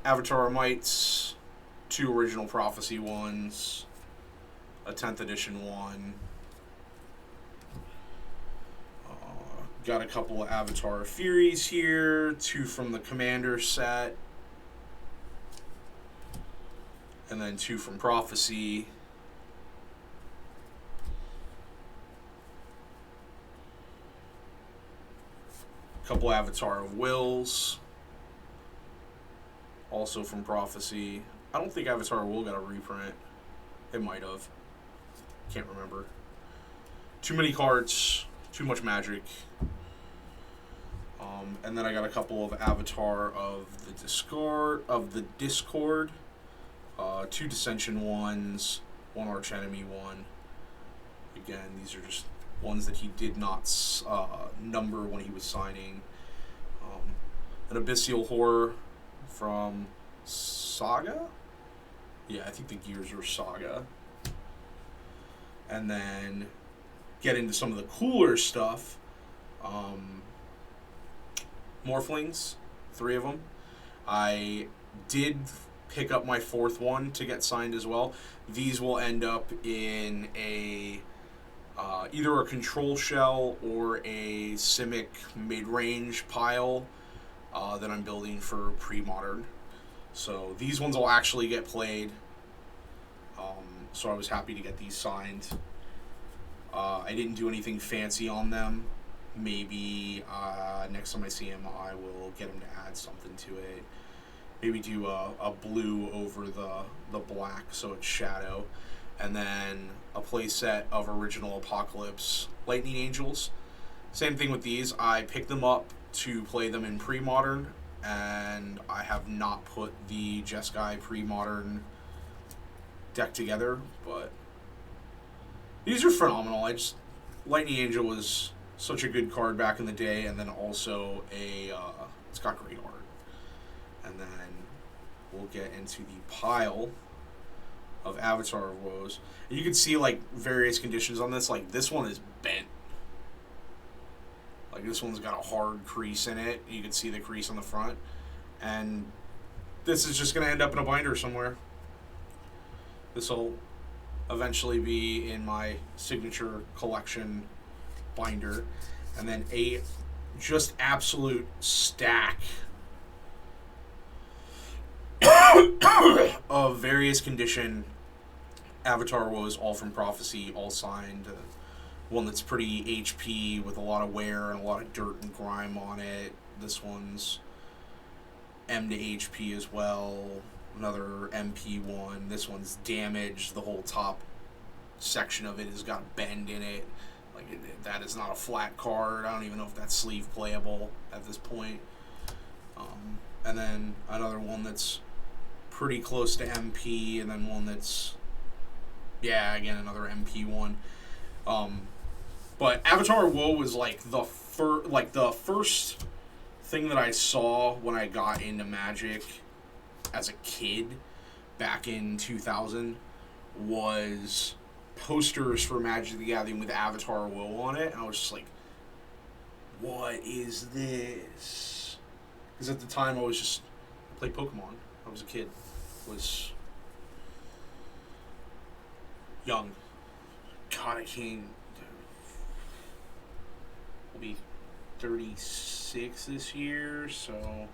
Avatar Mites, 2 original Prophecy ones, a 10th edition one. Got a couple of Avatar Furies here, 2 from the Commander set, and then 2 from Prophecy. A couple Avatar of Wills, also from Prophecy. I don't think Avatar of Will got a reprint. It might have. Can't remember. Too many cards, too much magic. And then I got a couple of Avatar of the Discord, 2 Dissension ones, 1 Archenemy one. Again, these are just ones that he did not number when he was signing. An Abyssal Horror from Saga? Yeah, I think the gears were Saga. And then get into some of the cooler stuff. Morphlings, 3 of them. I did pick up my 4th one to get signed as well. These will end up in a either a control shell or a Simic mid-range pile that I'm building for pre-modern. So these ones will actually get played. So I was happy to get these signed. I didn't do anything fancy on them. Maybe next time I see him, I will get him to add something to it. Maybe do a blue over the black so it's shadow. And then a play set of original Apocalypse Lightning Angels. Same thing with these. I picked them up to play them in pre-modern, and I have not put the Jeskai pre-modern deck together, but these are phenomenal. Lightning Angel was such a good card back in the day, and then also it's got great art. And then we'll get into the pile of Avatar of Woes. And you can see like various conditions on this. Like this one is bent. Like this one's got a hard crease in it. You can see the crease on the front. And this is just going to end up in a binder somewhere. This will eventually be in my signature collection binder. And then a just absolute stack of various condition Avatar Woes, all from Prophecy, all signed. One that's pretty HP with a lot of wear and a lot of dirt and grime on it. This one's M to HP as well. Another MP one. This one's damaged. The whole top section of it has got a bend in it. Like that is not a flat card. I don't even know if that's sleeve playable at this point. And then another one that's pretty close to MP, and then one that's, yeah, again, another MP one. But Avatar Woe was like the first thing that I saw when I got into Magic as a kid back in 2000 was posters for Magic the Gathering with Avatar Woe on it, and I was just like, what is this? Because at the time I played Pokemon. I was a kid. Was young. God, I can't. I'll be 36 this year, so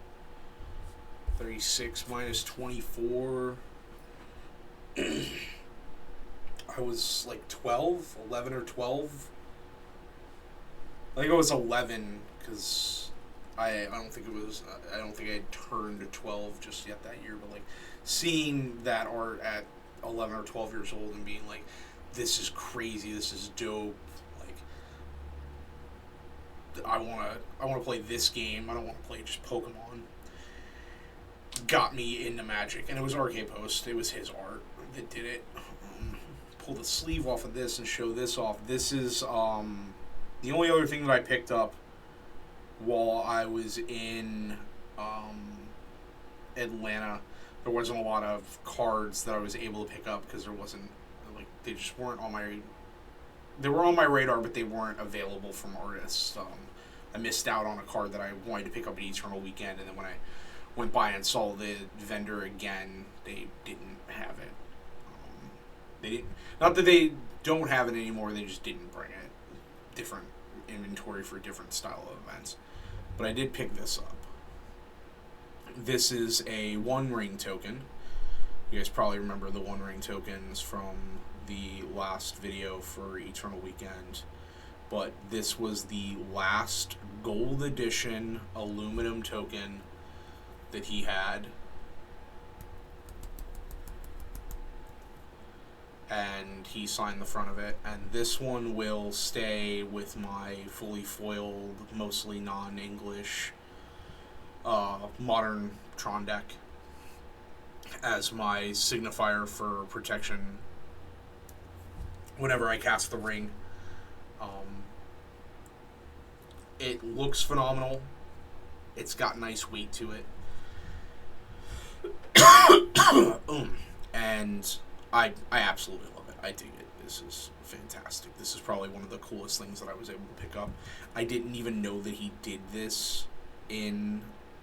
36 minus 24. I was like 12, 11 or 12. I think I was 11 because I don't think I had turned 12 just yet that year, but like seeing that art at 11 or 12 years old and being like, this is crazy, this is dope. Like, I want to play this game. I don't want to play just Pokemon. Got me into Magic, and it was RK Post. It was his art that did it. Pull the sleeve off of this and show this off. This is the only other thing that I picked up while I was in Atlanta. There wasn't a lot of cards that I was able to pick up because there wasn't, like, they just weren't on my, they were on my radar, but they weren't available from artists. I missed out on a card that I wanted to pick up at Eternal Weekend, and then when I went by and saw the vendor again, they didn't have it. They didn't. Not that they don't have it anymore. They just didn't bring it. Different inventory for different style of events. But I did pick this up. This is a One Ring token. You guys probably remember the One Ring tokens from the last video for Eternal Weekend. But this was the last gold edition aluminum token that he had. And he signed the front of it. And this one will stay with my fully foiled, mostly non-English modern Tron deck as my signifier for protection whenever I cast the ring. It looks phenomenal. It's got nice weight to it. And I absolutely love it. I dig it. This is fantastic. This is probably one of the coolest things that I was able to pick up. I didn't even know that he did this in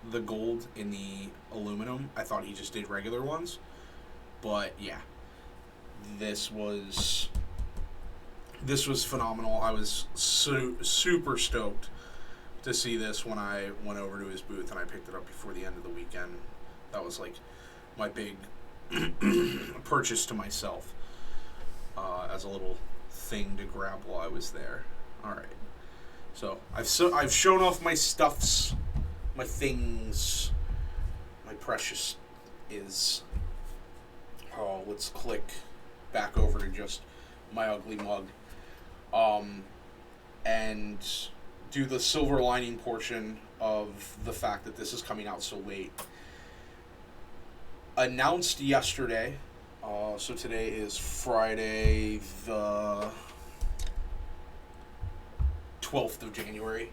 the gold, in the aluminum. I thought he just did regular ones. But yeah, this was phenomenal. I was super stoked to see this when I went over to his booth and I picked it up before the end of the weekend. That was like my big purchase to myself as a little thing to grab while I was there. All right, so I've shown off my stuffs, my things, my precious is. Oh, let's click back over to just my ugly mug, and do the silver lining portion of the fact that this is coming out so late. Announced yesterday, so today is Friday the 12th of January.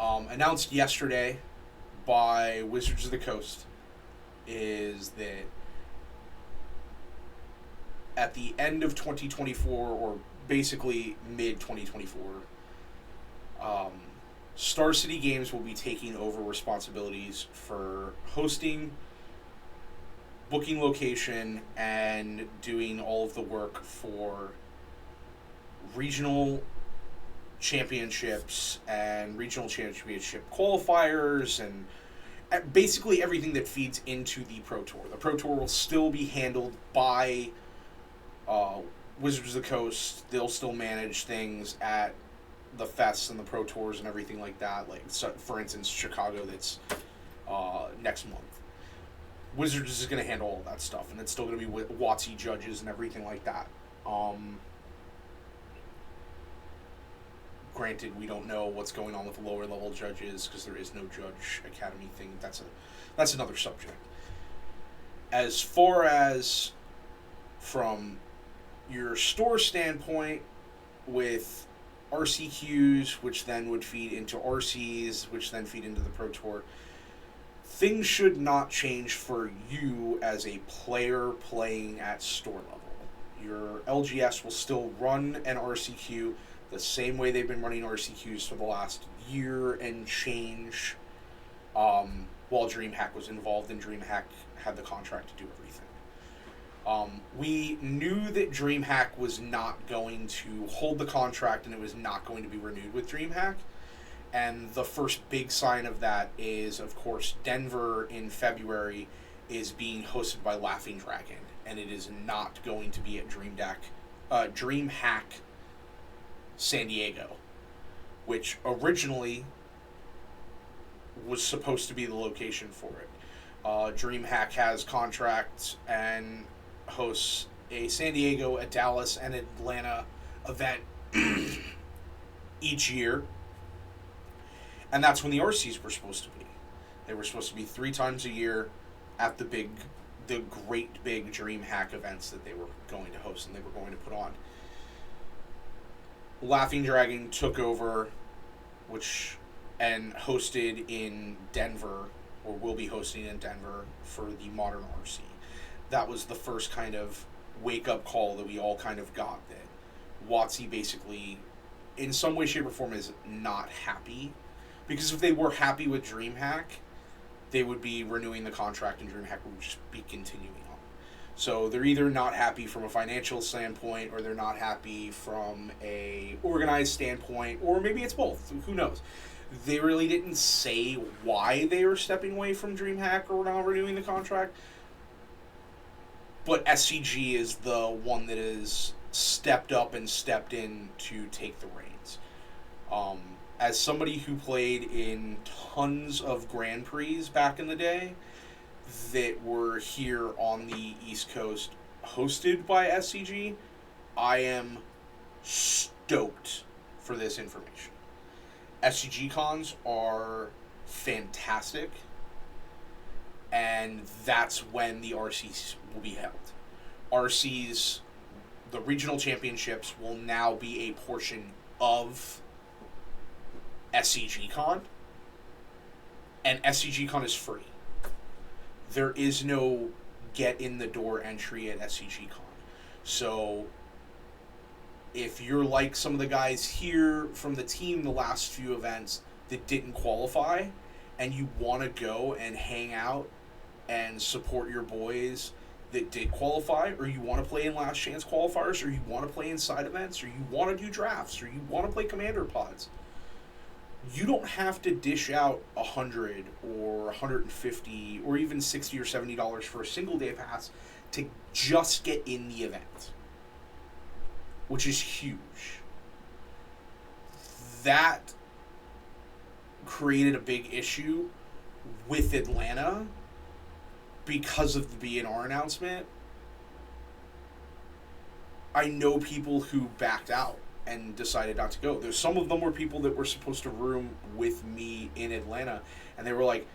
Announced yesterday by Wizards of the Coast is that at the end of 2024, or basically mid-2024, Star City Games will be taking over responsibilities for hosting, booking location, and doing all of the work for regional championships and regional championship qualifiers and basically everything that feeds into the Pro Tour. The Pro Tour will still be handled by Wizards of the Coast. They'll still manage things at the fests and the Pro Tours and everything like that. Like, so, for instance, Chicago, that's next month. Wizards is going to handle all that stuff, and it's still going to be WotC judges and everything like that. Granted, we don't know what's going on with the lower level judges because there is no Judge Academy thing. That's another subject. As far as from your store standpoint with RCQs, which then would feed into RCs, which then feed into the Pro Tour, things should not change for you as a player playing at store level. Your LGS will still run an RCQ the same way they've been running RCQs for the last year and change, while DreamHack was involved, and DreamHack had the contract to do everything. We knew that DreamHack was not going to hold the contract and it was not going to be renewed with DreamHack. And the first big sign of that is, of course, Denver in February is being hosted by Laughing Dragon, and it is not going to be at DreamHack San Diego, which originally was supposed to be the location for it. DreamHack has contracts and hosts a San Diego, a Dallas, and Atlanta event each year. And that's when the RCs were supposed to be. They were supposed to be 3 times a year at the great big DreamHack events that they were going to host and they were going to put on. Laughing Dragon took over, and hosted in Denver, or will be hosting in Denver for the modern RC. That was the first kind of wake-up call that we all kind of got, that WotC basically, in some way, shape, or form, is not happy. Because if they were happy with DreamHack, they would be renewing the contract and DreamHack would just be continuing on. So they're either not happy from a financial standpoint, or they're not happy from a organized standpoint, or maybe it's both. Who knows? They really didn't say why they were stepping away from DreamHack or not renewing the contract. But SCG is the one that has stepped up and stepped in to take the reins. As somebody who played in tons of Grand Prix back in the day that were here on the East Coast hosted by SCG, I am stoked for this information. SCG cons are fantastic, and that's when the RCs will be held. RCs, the regional championships, will now be a portion of SCG Con, and SCG Con is free. There is no get-in-the-door entry at SCG Con. So if you're like some of the guys here from the team the last few events that didn't qualify, and you want to go and hang out and support your boys that did qualify, or you want to play in last chance qualifiers, or you want to play in side events, or you want to do drafts, or you want to play commander pods, you don't have to dish out $100 or $150 or even $60 or $70 for a single day pass to just get in the event, which is huge. That created a big issue with Atlanta because of the BNR announcement. I know people who backed out and decided not to go. There's some of them were people that were supposed to room with me in Atlanta, and they were like,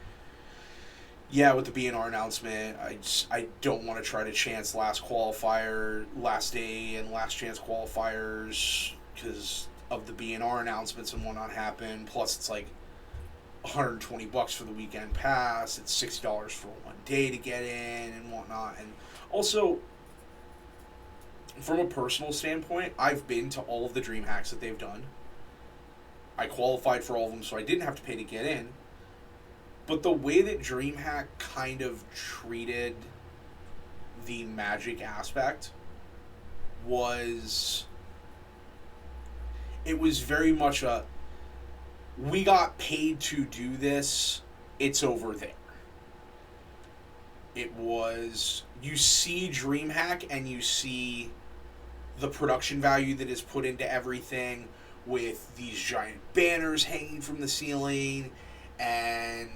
yeah, with the BNR announcement, I don't want to try to chance last day and last chance qualifiers because of the BNR announcements and whatnot happen. Plus it's like $120 for the weekend pass. It's $60 for one day to get in and whatnot. And also, from a personal standpoint, I've been to all of the dream hacks that they've done. I qualified for all of them, so I didn't have to pay to get in. But the way that DreamHack kind of treated the Magic aspect was, it was very much a, we got paid to do this, it's over there. It was, you see DreamHack and you see the production value that is put into everything with these giant banners hanging from the ceiling and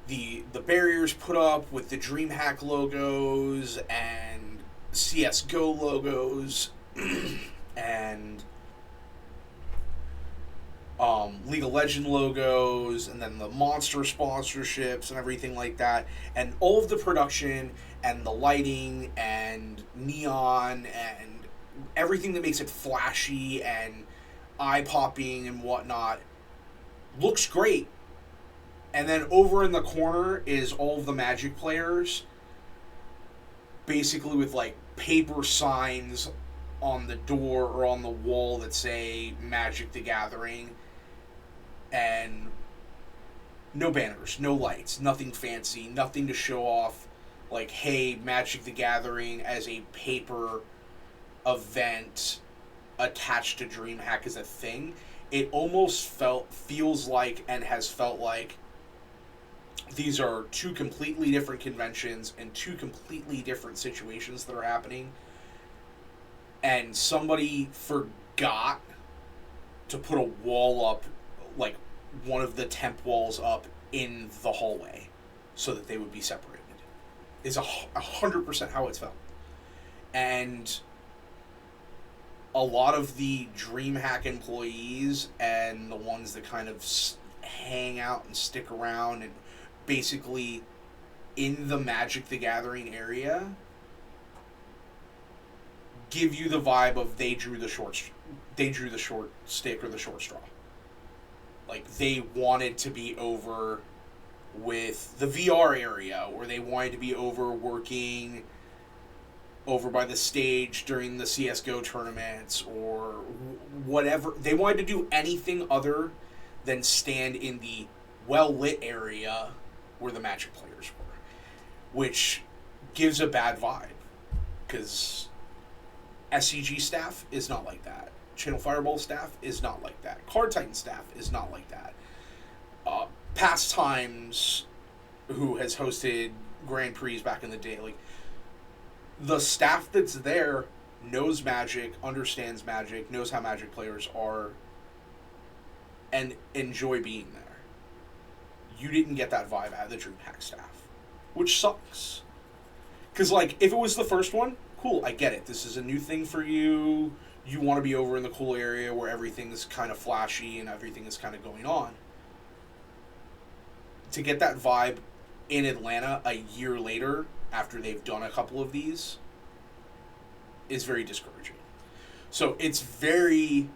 the barriers put up with the DreamHack logos and CSGO logos and League of Legends logos, and then the Monster sponsorships and everything like that, and all of the production and the lighting and neon and everything that makes it flashy and eye-popping and whatnot looks great. And then over in the corner is all of the Magic players, basically with like paper signs on the door or on the wall that say Magic the Gathering, and no banners, no lights, nothing fancy, nothing to show off like, hey, Magic the Gathering as a paper event attached to DreamHack is a thing. It almost feels like and has felt like these are two completely different conventions and two completely different situations that are happening, and somebody forgot to put a wall up, like one of the temp walls up in the hallway so that they would be separated. Is 100% how it's felt. And a lot of the DreamHack employees and the ones that kind of hang out and stick around and basically in the Magic the Gathering area give you the vibe of they drew the short stick or the short straw. Like, they wanted to be over with the VR area, or they wanted to be over working over by the stage during the CSGO tournaments, or whatever. They wanted to do anything other than stand in the well-lit area where the Magic players were, which gives a bad vibe, because SCG staff is not like that. Channel Fireball staff is not like that. Card Titan staff is not like that. Pastimes, who has hosted Grand Prix back in the day, like, the staff that's there knows Magic, understands Magic, knows how Magic players are, and enjoy being there. You didn't get that vibe out of the DreamHack staff, which sucks. Because, like, if it was the first one, cool, I get it. This is a new thing for you. You want to be over in the cool area where everything is kind of flashy and everything is kind of going on. To get that vibe in Atlanta a year later, after they've done a couple of these, is very discouraging. So it's very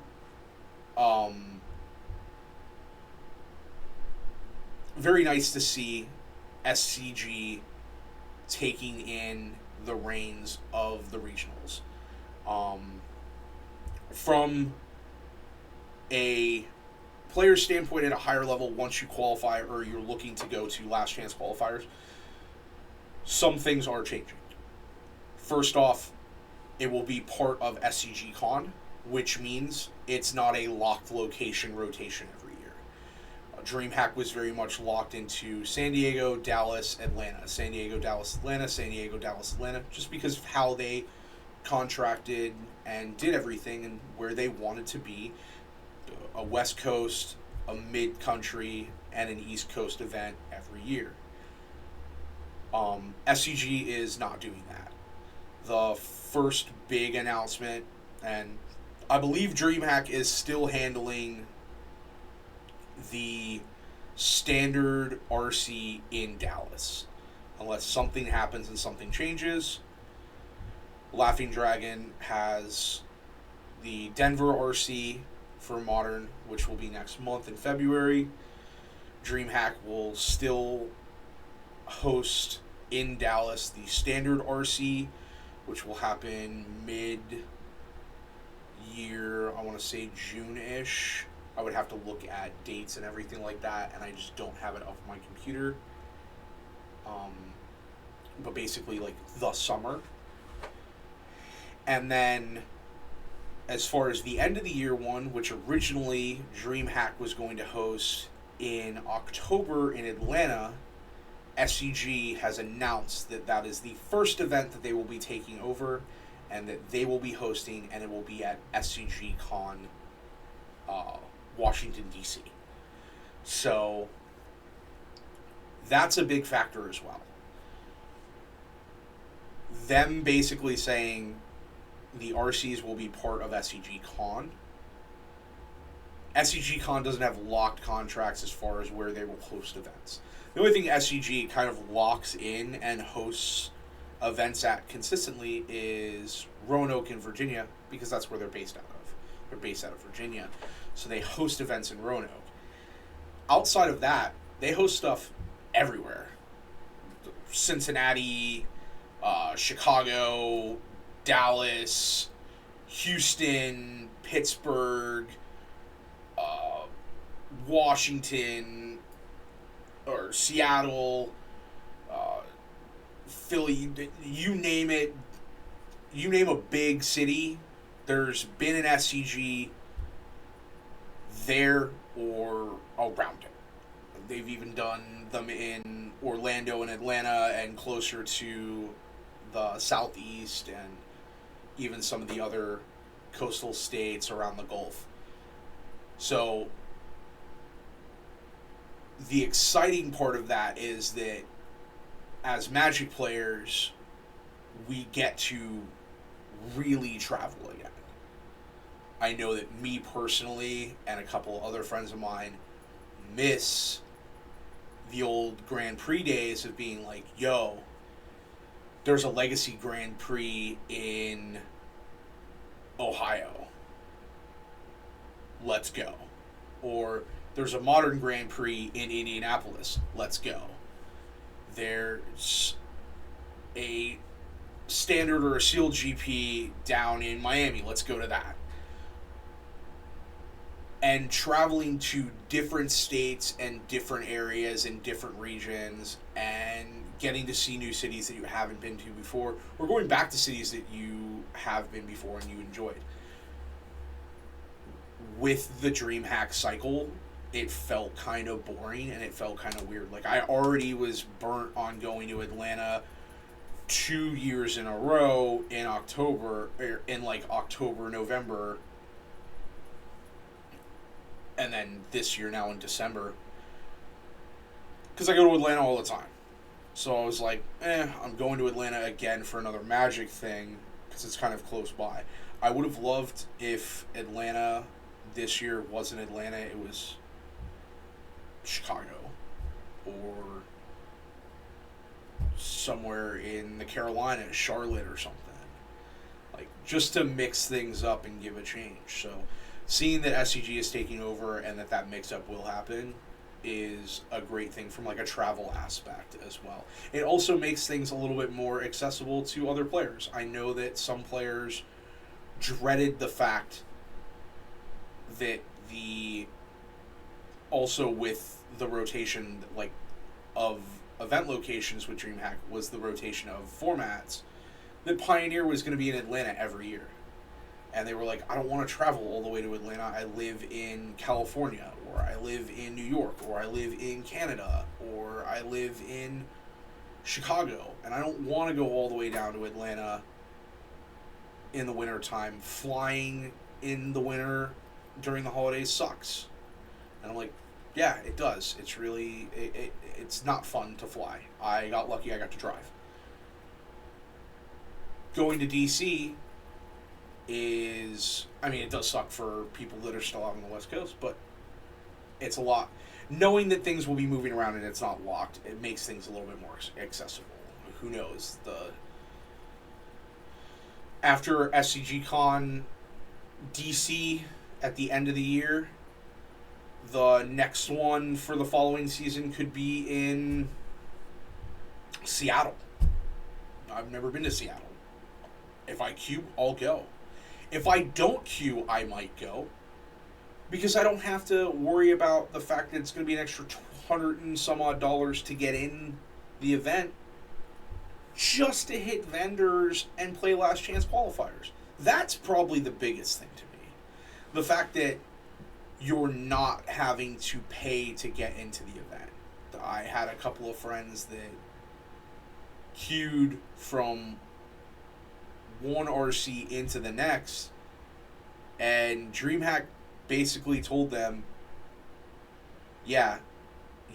very nice to see SCG taking in the reins of the regionals. From a player standpoint at a higher level, once you qualify or you're looking to go to last chance qualifiers, some things are changing. First off, it will be part of SCG Con, which means it's not a locked location rotation every year. DreamHack was very much locked into San Diego, Dallas, Atlanta. San Diego, Dallas, Atlanta, San Diego, Dallas, Atlanta, just because of how they contracted and did everything and where they wanted to be. A West Coast, a mid-country, and an East Coast event every year. SCG is not doing that. The first big announcement, and I believe DreamHack is still handling the standard RC in Dallas. Unless something happens and something changes. Laughing Dragon has the Denver RC for Modern, which will be next month in February. DreamHack will still host in Dallas the standard RC, which will happen mid-year, I want to say June-ish. I would have to look at dates and everything like that, and I just don't have it off my computer. But basically, like, the summer. And then, as far as the end of the year one, which originally DreamHack was going to host in October in Atlanta, SCG has announced that that is the first event that they will be taking over and that they will be hosting, and it will be at SCG Con, Washington, D.C. So, that's a big factor as well. Them basically saying the RCs will be part of SCG Con. SCG Con doesn't have locked contracts as far as where they will host events. The only thing SCG kind of locks in and hosts events at consistently is Roanoke in Virginia, because that's where they're based out of. They're based out of Virginia. So they host events in Roanoke. Outside of that, they host stuff everywhere. Cincinnati, Chicago, Dallas, Houston, Pittsburgh, Washington, or Seattle, Philly, you name it. You name a big city, there's been an SCG there or around it. They've even done them in Orlando and Atlanta and closer to the Southeast and even some of the other coastal states around the Gulf. So the exciting part of that is that as Magic players, we get to really travel again. I know that me personally and a couple other friends of mine miss the old Grand Prix days of being like, yo, there's a Legacy Grand Prix in Ohio. Let's go. Or there's a Modern Grand Prix in Indianapolis. Let's go. There's a standard or a sealed GP down in Miami. Let's go to that. and traveling to different states and different areas and different regions and getting to see new cities that you haven't been to before, or going back to cities that you have been before and you enjoyed. With the DreamHack cycle, it felt kind of boring and it felt kind of weird. Like, I already was burnt on going to Atlanta 2 years in a row in October, or in like October, November, and then this year now in December, because I go to Atlanta all the time. So I was like, I'm going to Atlanta again for another Magic thing, because it's kind of close by. I would have loved if Atlanta this year wasn't Atlanta, it was Chicago or somewhere in the Carolinas, Charlotte or something. Like, just to mix things up and give a change. So seeing that SCG is taking over and that mix-up will happen is a great thing from like a travel aspect as well. It also makes things a little bit more accessible to other players. I know that some players dreaded the fact that also with the rotation like of event locations with DreamHack was the rotation of formats, that Pioneer was going to be in Atlanta every year. And they were like, I don't want to travel all the way to Atlanta. I live in California, or I live in New York, or I live in Canada, or I live in Chicago. And I don't want to go all the way down to Atlanta in the wintertime. Flying in the winter during the holidays sucks. And I'm like, yeah, it does. It's really, it's not fun to fly. I got lucky I got to drive. Going to DC is, I mean, it does suck for people that are still out on the West Coast, but it's a lot. Knowing that things will be moving around and it's not locked, it makes things a little bit more accessible. Who knows? After SCG Con DC at the end of the year, the next one for the following season could be in Seattle. I've never been to Seattle. If I queue, I'll go. If I don't queue, I might go. Because I don't have to worry about the fact that it's going to be an extra $200 and some odd to get in the event just to hit vendors and play last chance qualifiers. That's probably the biggest thing to me. The fact that you're not having to pay to get into the event. I had a couple of friends that queued from one RC into the next, and DreamHack basically told them, yeah,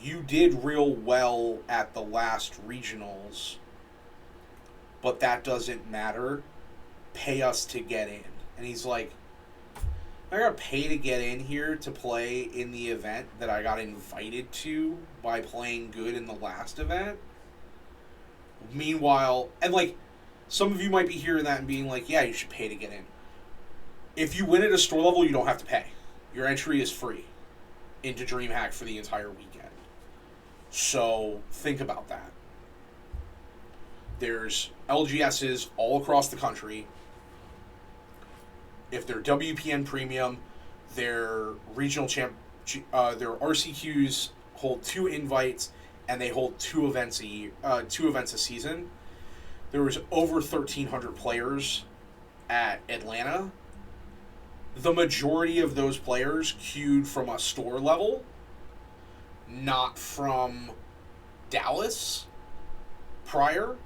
you did real well at the last regionals, but that doesn't matter. Pay us to get in. And he's like, I gotta pay to get in here to play in the event that I got invited to by playing good in the last event? Meanwhile, and like, some of you might be hearing that and being like, yeah, you should pay to get in. If you win at a store level, you don't have to pay. Your entry is free into DreamHack for the entire weekend. So think about that. There's LGSs all across the country. If they're WPN Premium, their regional their RCQs hold 2 invites, and they hold 2 events a year, 2 events a season. There was over 1,300 players at Atlanta. The majority of those players queued from a store level, not from Dallas prior,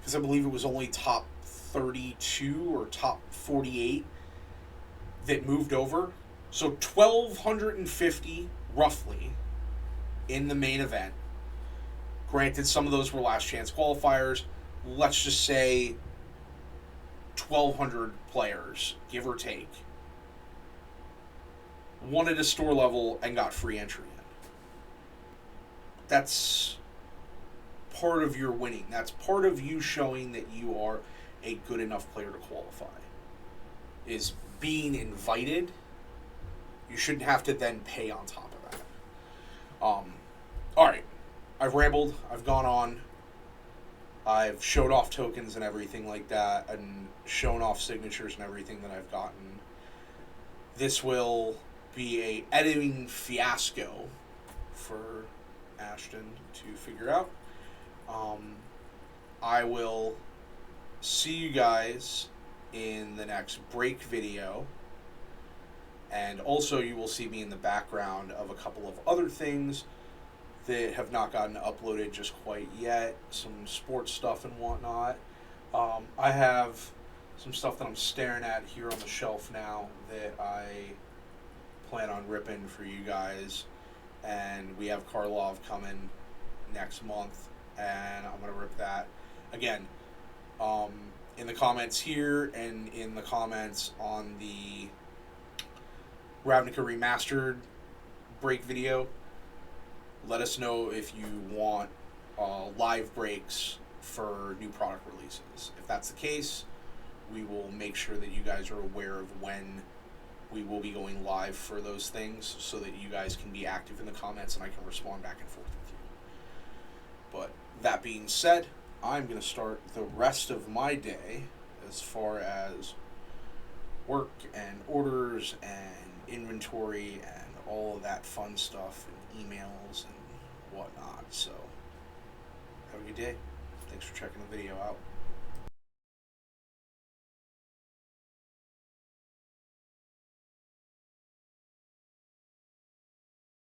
because I believe it was only top 32 or top 48 that moved over. So 1,250 roughly in the main event. Granted, some of those were last chance qualifiers. Let's just say 1,200 players, give or take, won at a store level and got free entry in. That's part of your winning. That's part of you showing that you are a good enough player to qualify. Is being invited. You shouldn't have to then pay on top of that. Alright. I've rambled. I've gone on. I've showed off tokens and everything like that, and shown off signatures and everything that I've gotten. This will be a editing fiasco for Ashton to figure out. I will see you guys in the next break video, and also you will see me in the background of a couple of other things that have not gotten uploaded just quite yet, some sports stuff and whatnot. I have some stuff that I'm staring at here on the shelf now that I plan on ripping for you guys, and we have Karlov coming next month, and I'm going to rip that. Again, in the comments here and in the comments on the Ravnica Remastered break video, let us know if you want live breaks for new product releases. If that's the case, we will make sure that you guys are aware of when we will be going live for those things, so that you guys can be active in the comments and I can respond back and forth with you. But that being said, I'm going to start the rest of my day as far as work and orders and inventory and all of that fun stuff and emails and whatnot. So have a good day. Thanks for checking the video out.